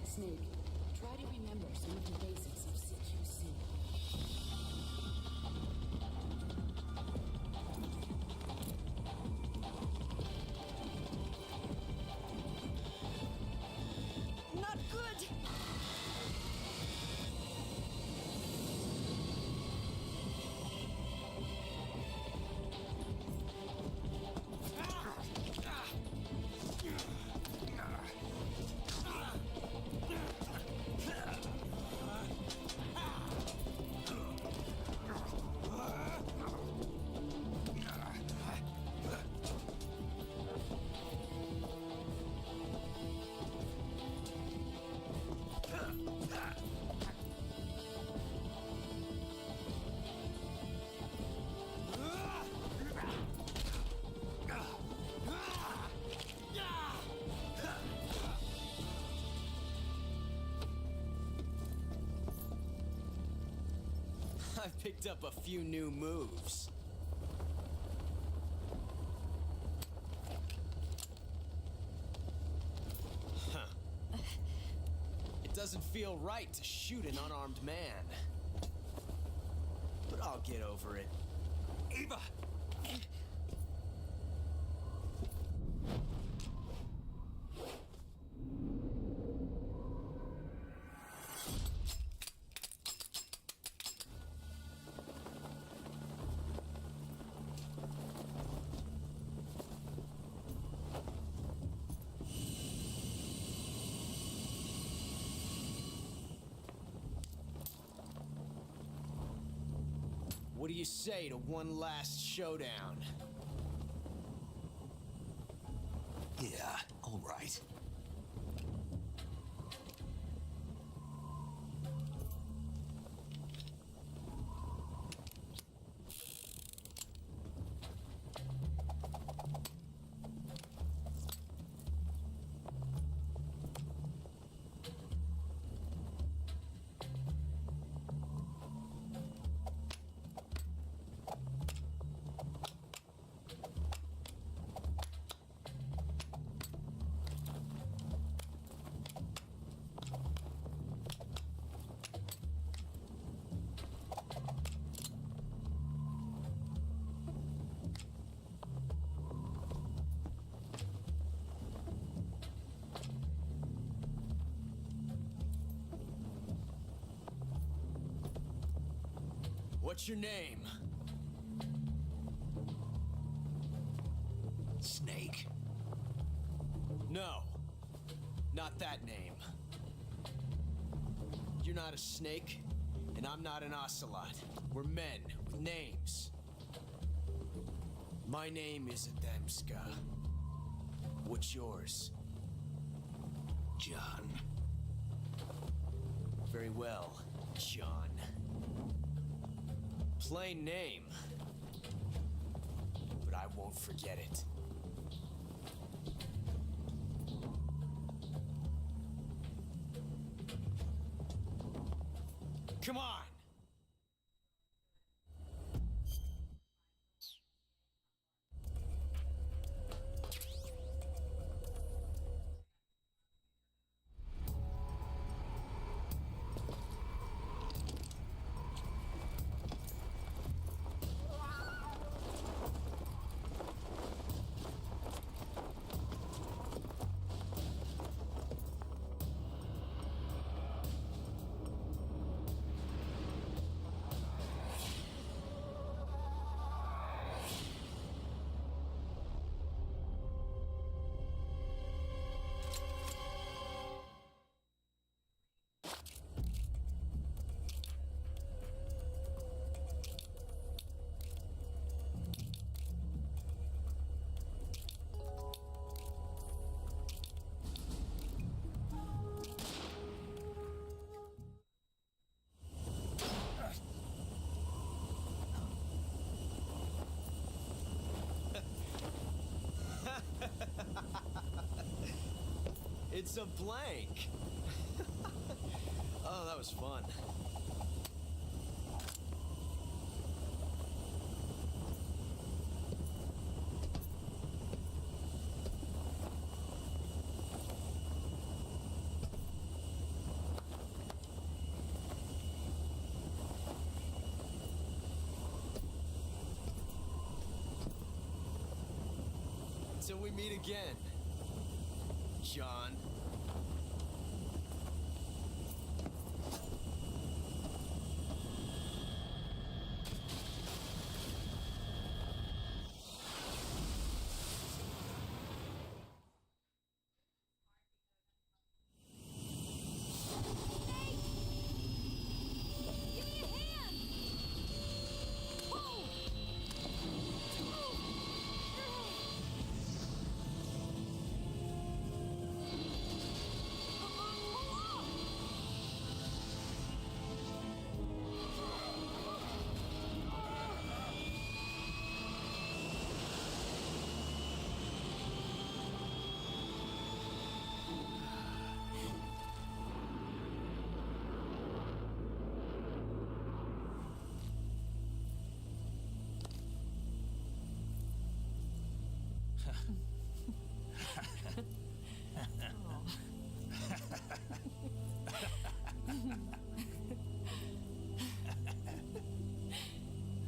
Snake, try to remember some of the basics of CQC.
Not good!
I've picked up a few new moves. Huh. It doesn't feel right to shoot an unarmed man. But I'll get over it.
Eva!
What do you say to one last showdown?
Yeah, all right.
What's your name?
Snake.
No. Not that name. You're not a snake, and I'm not an ocelot. We're men with names. My name is Adamska. What's yours?
John.
Very well, John. Plain name. But I won't forget it. Come on! It's a blank. Oh, that was fun. Until we meet again, John.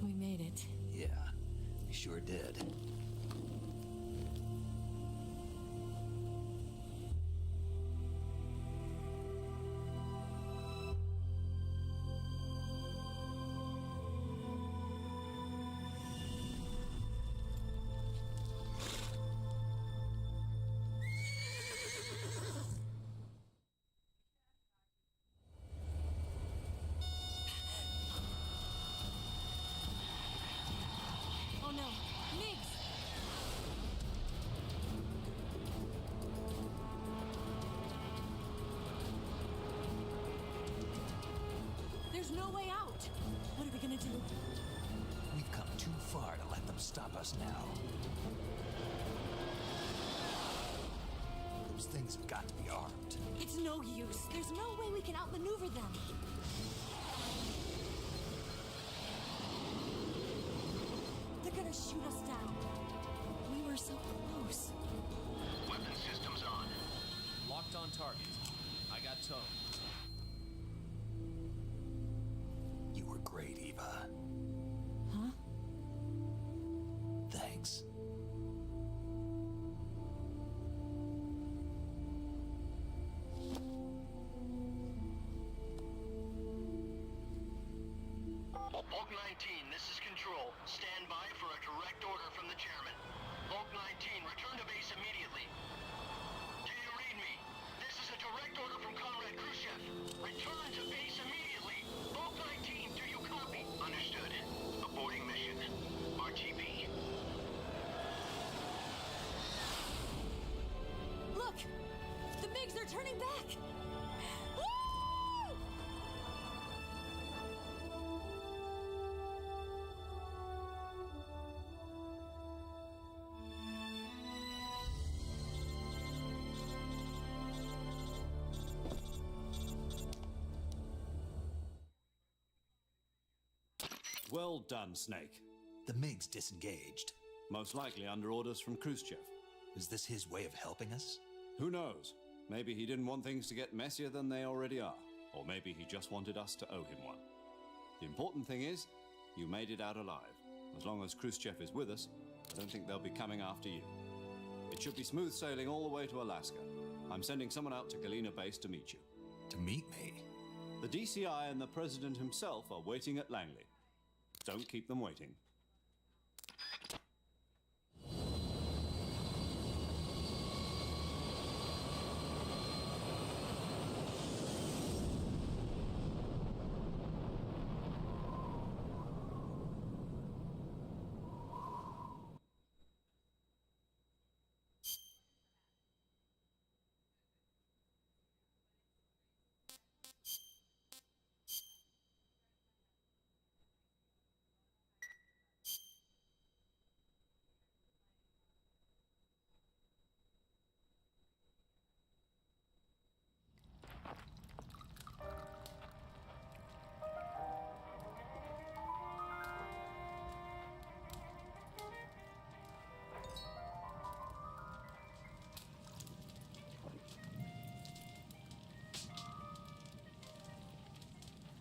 We made it.
Yeah, we sure did.
Oh no, Migs! There's no way out. What are we gonna do?
We've come too far to let them stop us now. Those things have got to be armed.
It's no use. There's no way we can outmaneuver them. They're gonna shoot us down. We were so close.
Weapon systems on.
Locked on target. I got tone.
You were great, Eva.
Huh?
Thanks.
Bulk 19, this is Control. Stand by for a direct order from the chairman. Bulk 19, return to base immediately. Do you read me? This is a direct order from Comrade Khrushchev. Return to base immediately. Bulk 19, do you copy? Understood. Aborting mission. RTB.
Look! The MiGs are turning back! Woo!
Well done, Snake.
The MiGs disengaged.
Most likely under orders from Khrushchev.
Is this his way of helping us?
Who knows? Maybe he didn't want things to get messier than they already are. Or maybe he just wanted us to owe him one. The important thing is, you made it out alive. As long as Khrushchev is with us, I don't think they'll be coming after you. It should be smooth sailing all the way to Alaska. I'm sending someone out to Galena Base to meet you.
To meet me?
The DCI and the President himself are waiting at Langley. Don't keep them waiting.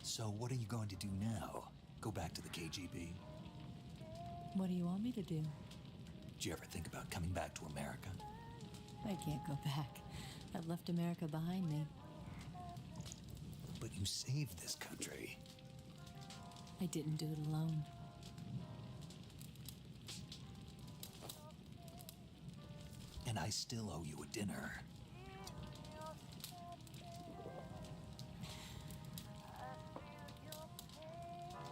So what are you going to do now? Go back to the KGB?
What do you want me to do?
Did you ever think about coming back to America?
I can't go back. I've left America behind me.
But you saved this country.
I didn't do it alone.
And I still owe you a dinner.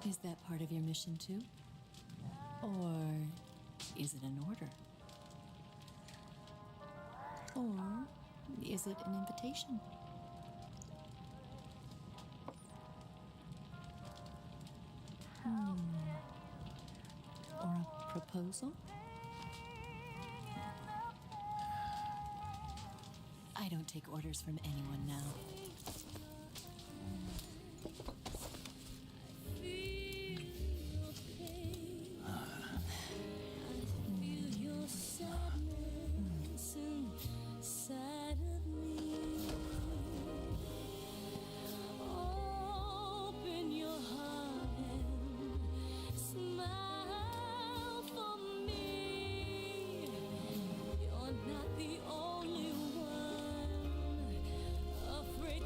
Is that part of your mission too? Or is it an order? Or is it an invitation? Or a proposal? I don't take orders from anyone now.
Afraid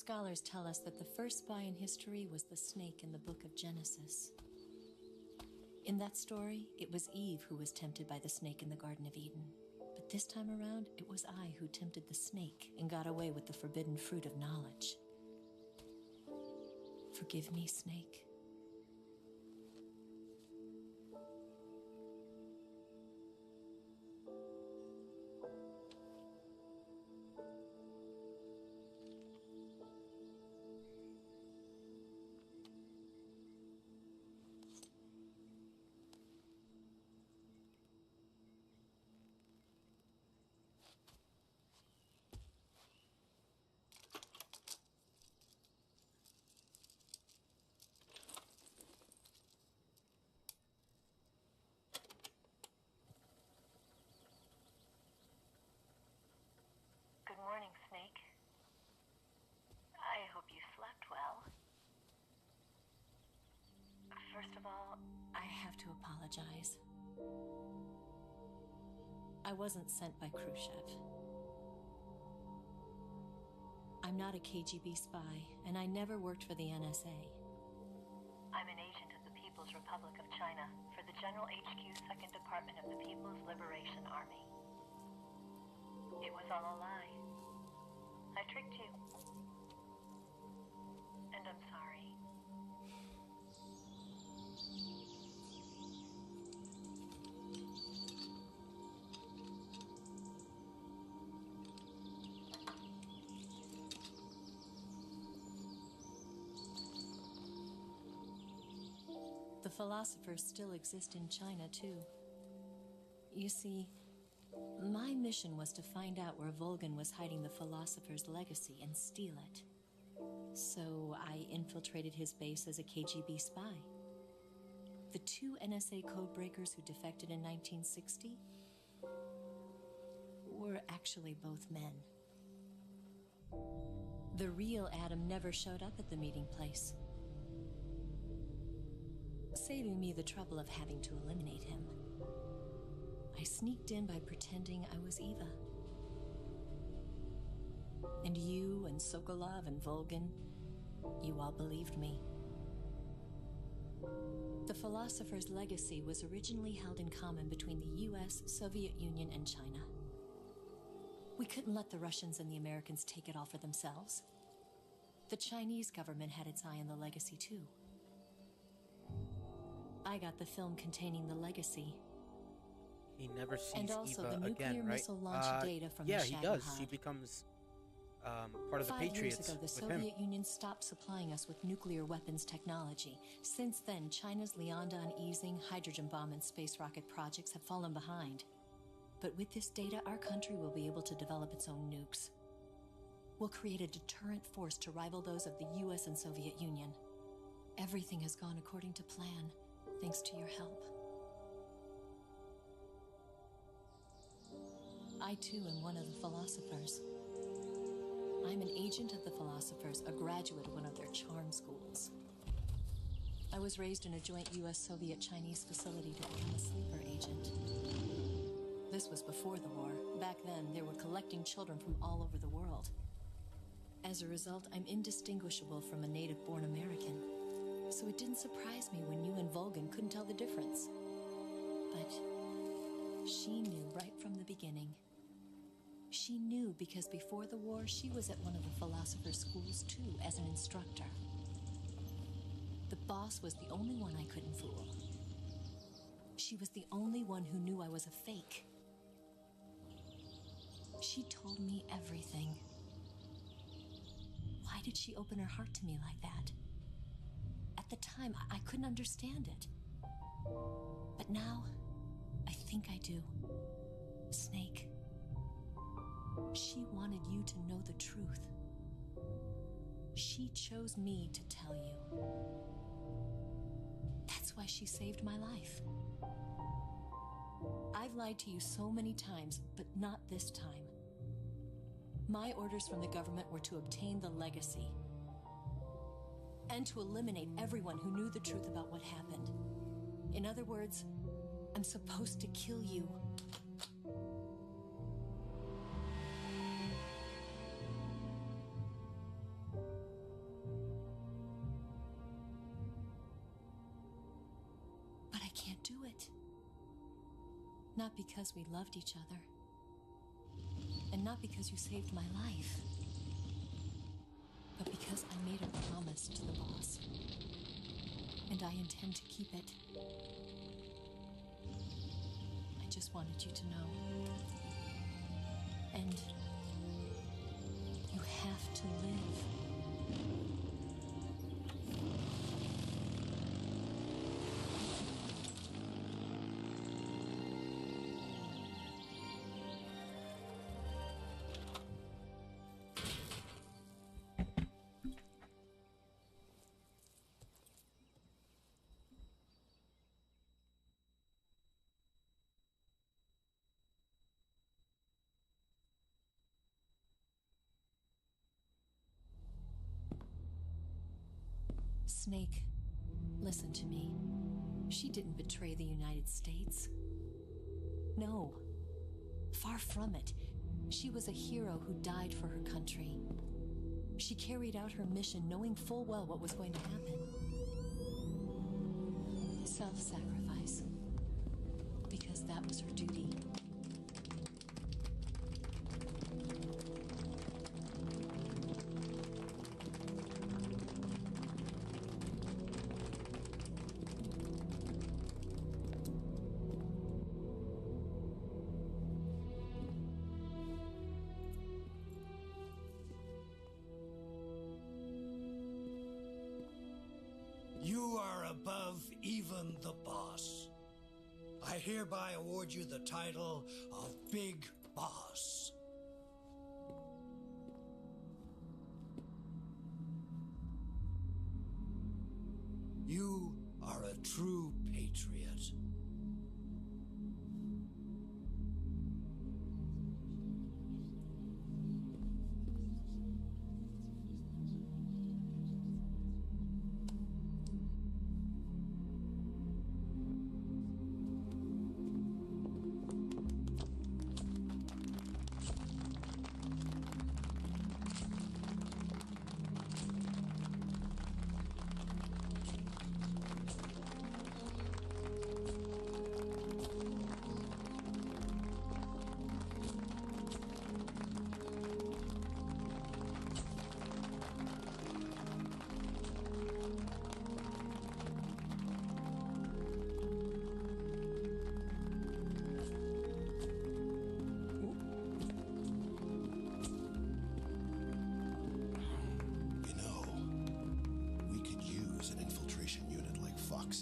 Scholars tell us that the first spy in history was the snake in the book of Genesis. In that story, it was Eve who was tempted by the snake in the Garden of Eden. But this time around, it was I who tempted the snake and got away with the forbidden fruit of knowledge. Forgive me, Snake.
Good morning, Snake. I hope you slept well. First of all,
I have to apologize. I wasn't sent by Khrushchev. I'm not a KGB spy, and I never worked for the NSA.
I'm an agent of the People's Republic of China for the General HQ 2nd Department of the People's Liberation Army. It was all a lie. I tricked you. And I'm sorry.
The philosophers still exist in China, too. You see, my mission was to find out where Volgan was hiding the philosopher's legacy and steal it. So I infiltrated his base as a KGB spy. The 2 NSA codebreakers who defected in 1960 were actually both men. The real Adam never showed up at the meeting place, saving me the trouble of having to eliminate him. I sneaked in by pretending I was Eva. And you and Sokolov and Volgan, you all believed me. The philosopher's legacy was originally held in common between the US, Soviet Union, and China. We couldn't let the Russians and the Americans take it all for themselves. The Chinese government had its eye on the legacy, too. I got the film containing the legacy.
He never sees
And also
Eva
the nuclear
again, right?
missile launch data from
yeah,
the
he
Shadow
does. She
Pod.
becomes part of the
5
Patriots
years ago, the
with him.
Soviet Union stopped supplying us with nuclear weapons technology. Since then, China's Liaodong easing, hydrogen bomb, and space rocket projects have fallen behind. But with this data, our country will be able to develop its own nukes. We'll create a deterrent force to rival those of the US and Soviet Union. Everything has gone according to plan, thanks to your help. I, too, am one of the philosophers. I'm an agent of the philosophers, a graduate of one of their charm schools. I was raised in a joint US-Soviet-Chinese facility to become a sleeper agent. This was before the war. Back then, they were collecting children from all over the world. As a result, I'm indistinguishable from a native-born American. So it didn't surprise me when you and Volgan couldn't tell the difference. But she knew right from the beginning. She knew because before the war, she was at one of the philosopher's schools too, as an instructor. The boss was the only one I couldn't fool. She was the only one who knew I was a fake. She told me everything. Why did she open her heart to me like that? At the time, I couldn't understand it. But now, I think I do. Snake. She wanted you to know the truth. She chose me to tell you. That's why she saved my life. I've lied to you so many times, but not this time. My orders from the government were to obtain the legacy and to eliminate everyone who knew the truth about what happened. In other words, I'm supposed to kill you. do it. Not because we loved each other. And not because you saved my life. But because I made a promise to the boss. And I intend to keep it. I just wanted you to know. And you have to live. Snake, listen to me. She didn't betray the United States. No. Far from it. She was a hero who died for her country. She carried out her mission knowing full well what was going to happen. Self-sacrifice. Because that was her duty.
You are above even the boss. I hereby award you the title of Big Boss. You are a true patriot.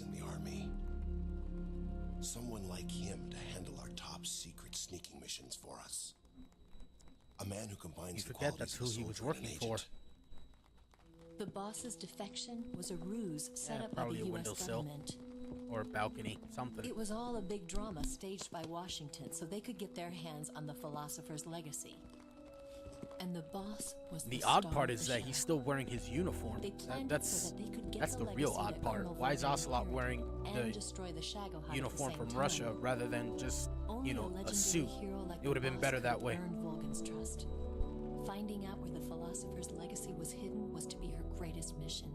In the army. Someone like him to handle our top secret sneaking missions for us. A man who combines
You
the
forget
qualities
that's
of
who
a
he was
soldier and an
working for.
agent.
The boss's defection was a ruse set up by
Probably
the
a
U.S.
windowsill
government.
or a balcony, something.
It was all a big drama staged by Washington so they could get their hands on the philosopher's legacy. And the boss was
The
the
odd
star
part
of
is
the
that
show.
he's still wearing his uniform.
They planned it
That's
so that they could get
that's
the
the real
legacy
odd
that
part.
Colonel
Why is
Volker
Ocelot
inherited
wearing
and
the
destroy the Shagohod at the
uniform
same
from
time.
Russia rather than just,
Only
you know, a
legendary
suit?
hero like
It would have
the
been
boss
better
could
that
have
way.
earned Volgan's trust. Finding out where the philosopher's legacy was hidden was to be her greatest mission.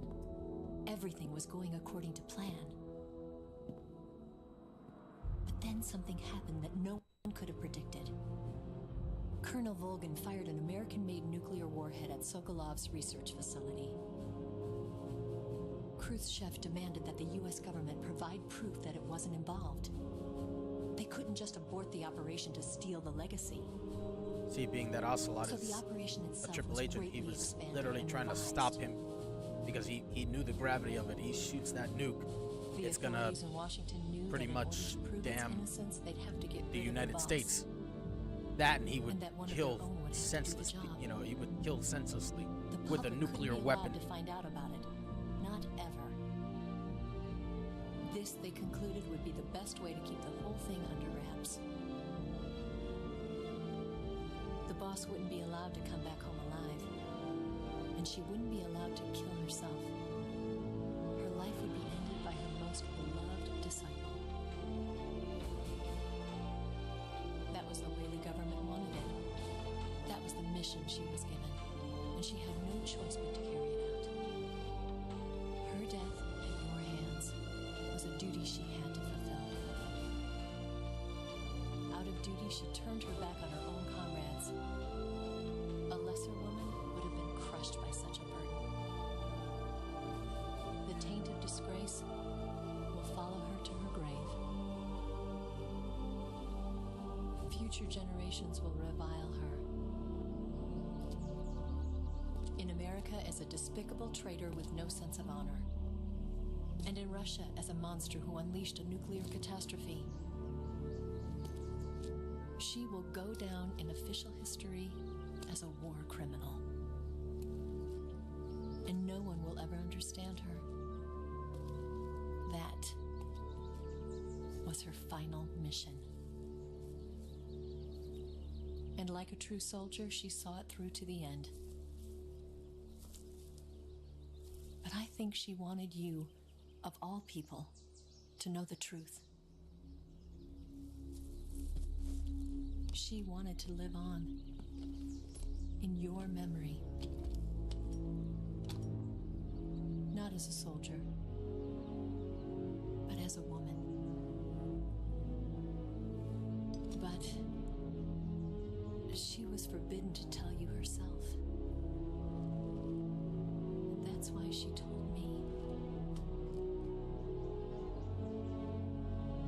Everything was going according to plan. But then something happened that no one could have predicted. Colonel Volgan fired an American-made nuclear warhead at Sokolov's research facility. Khrushchev demanded that the U.S. government provide proof that it wasn't involved. They couldn't just abort the operation to steal the legacy.
See, being that Ocelot
So
is
the operation
a
itself
triple
was
agent, he
greatly
was
expanded
literally
and
trying to
revised.
stop him because he knew the gravity of it. He shoots that nuke,
The
it's gonna
authorities in Washington knew
pretty
that in
much
order to prove
damn
its innocence, they'd have to get
the
rid of
United
boss.
States. That, and he would
And that one of
kill
their own would have to do the
senselessly.
job.
You know, he would kill senselessly
The
with a
public
nuclear
couldn't be allowed
weapon.
to find out about it. Not ever. This, they concluded, would be the best way to keep the whole thing under wraps. The boss wouldn't be allowed to come back home alive. And she wouldn't be allowed to kill herself. Her life would be ended by her most beloved disciple. That was the way the government wanted it. That was the mission she was given. And she had no choice but to carry it out. Her death at your hands was a duty she had to fulfill. duty, she turned her back on her own comrades. A lesser woman would have been crushed by such a burden. The taint of disgrace will follow her to her grave. Future generations will revile her. In America as a despicable traitor with no sense of honor. And in Russia as a monster who unleashed a nuclear catastrophe. She will go down in official history as a war criminal. And no one will ever understand her. That was her final mission. And like a true soldier, she saw it through to the end. But I think she wanted you, of all people, to know the truth. She wanted to live on in your memory. Not as a soldier, but as a woman. But she was forbidden to tell you herself. And that's why she told me.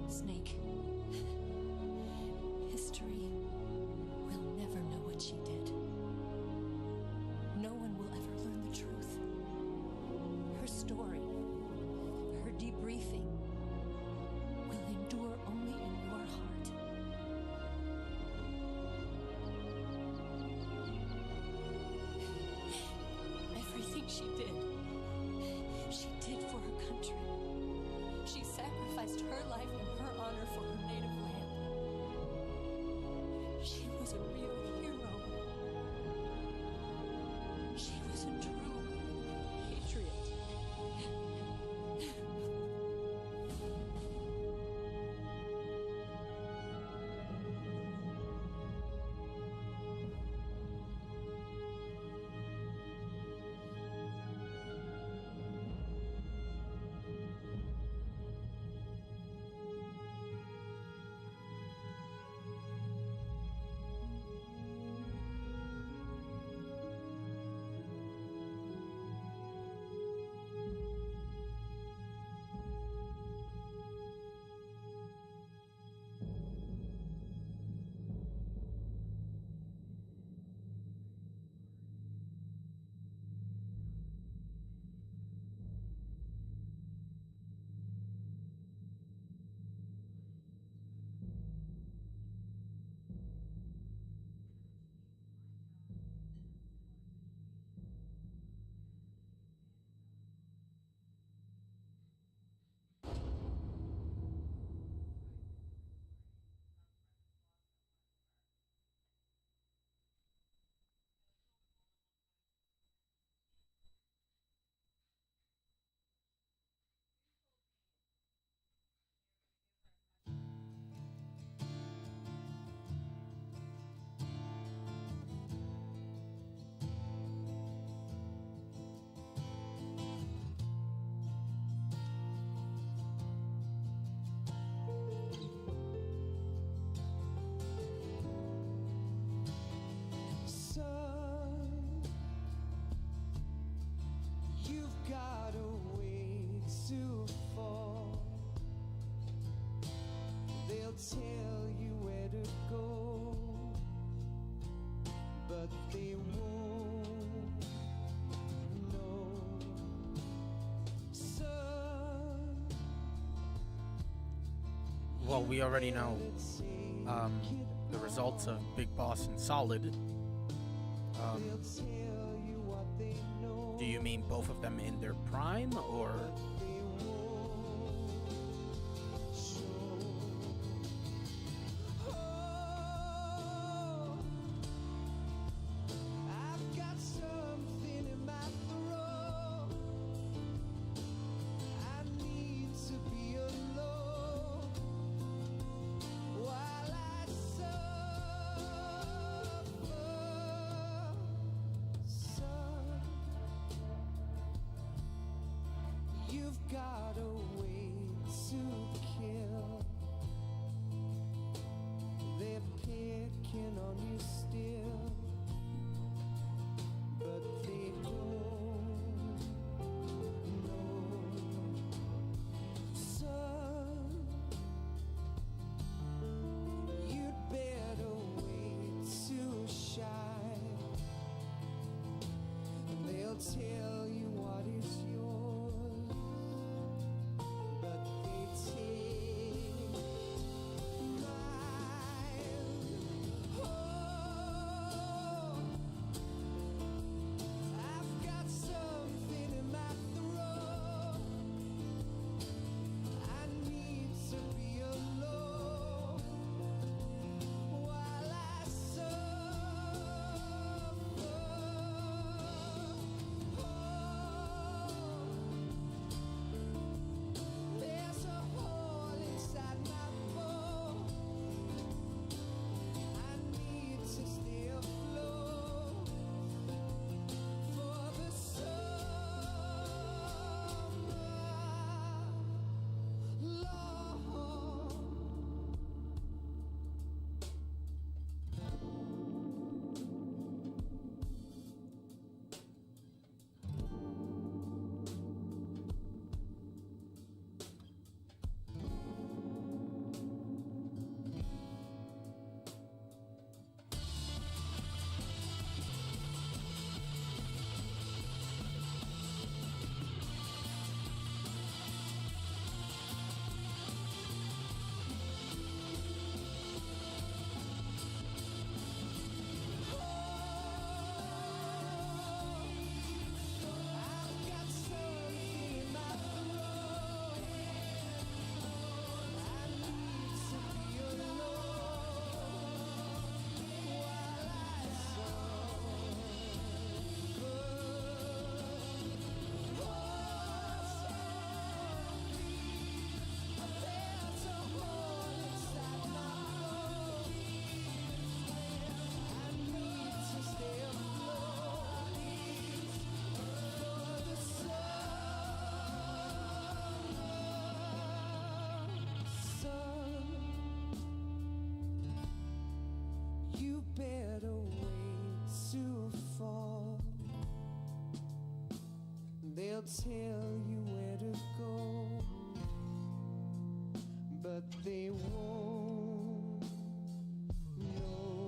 Snake, history will never know what she did. No one will ever learn the truth. Her story, her debriefing, will endure only in your heart. Everything she did for her country. She sacrificed her life and her honor for her native land. She was a real hero. She was a true patriot.
Tell you where to go, but they won't know. Son,
Well, we already know the results of Big Boss and Solid. Do you mean both of them in their prime, or?
I've got something in my throat. I need to be alone while I suffer. Son, you've tell you where to go, but they won't know.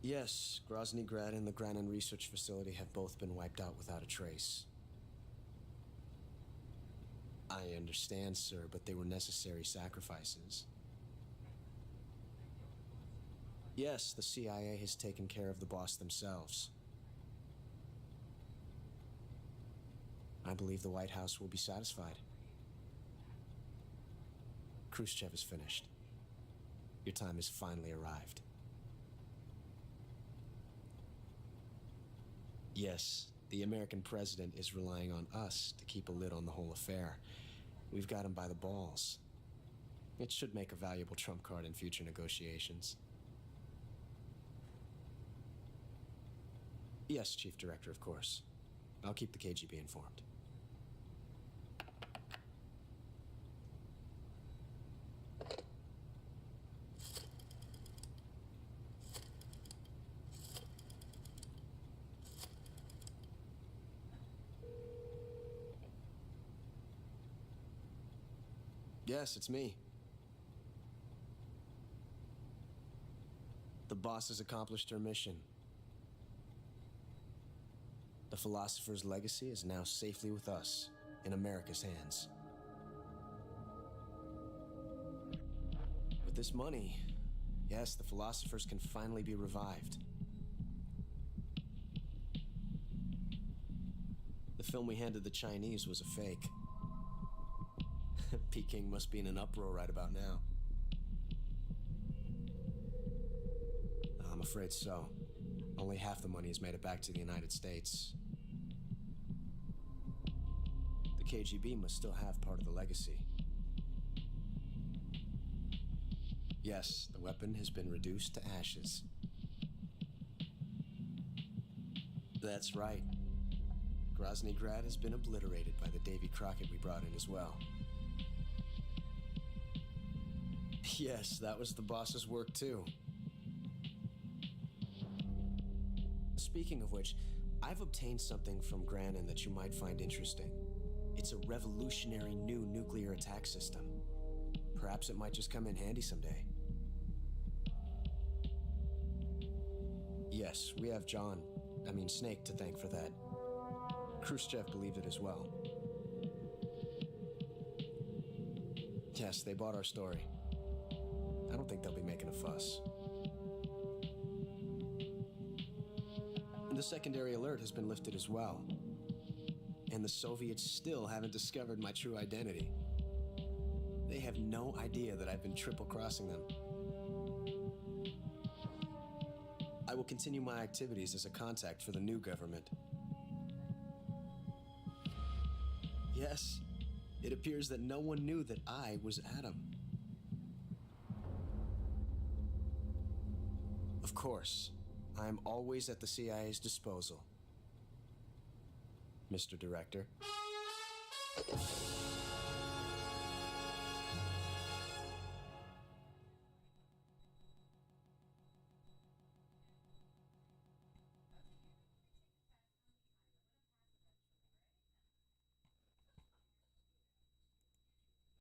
Yes, Grozny Grad and the Granin Research Facility have both been wiped out without a trace. I understand, sir, but they were necessary sacrifices. Yes, the CIA has taken care of the boss themselves. I believe the White House will be satisfied. Khrushchev is finished. Your time has finally arrived. Yes, the American president is relying on us to keep a lid on the whole affair. We've got him by the balls. It should make a valuable trump card in future negotiations. Yes, Chief Director, of course. I'll keep the KGB informed. Yes, it's me. The boss has accomplished her mission. The philosopher's legacy is now safely with us, in America's hands. With this money, yes, the philosophers can finally be revived. The film we handed the Chinese was a fake. Peking must be in an uproar right about now. I'm afraid so. Only half the money has made it back to the United States. The KGB must still have part of the legacy. Yes, the weapon has been reduced to ashes. That's right. Grozny Grad has been obliterated by the Davy Crockett we brought in as well. Yes, that was the boss's work too. Speaking of which, I've obtained something from Granin that you might find interesting. It's a revolutionary new nuclear attack system. Perhaps it might just come in handy someday. Yes, we have Snake to thank for that. Khrushchev believed it as well. Yes, they bought our story. I don't think they'll be making a fuss. The secondary alert has been lifted as well. And the Soviets still haven't discovered my true identity. They have no idea that I've been triple-crossing them. I will continue my activities as a contact for the new government. Yes, it appears that no one knew that I was Adam. Of course, I am always at the CIA's disposal, Mr. Director.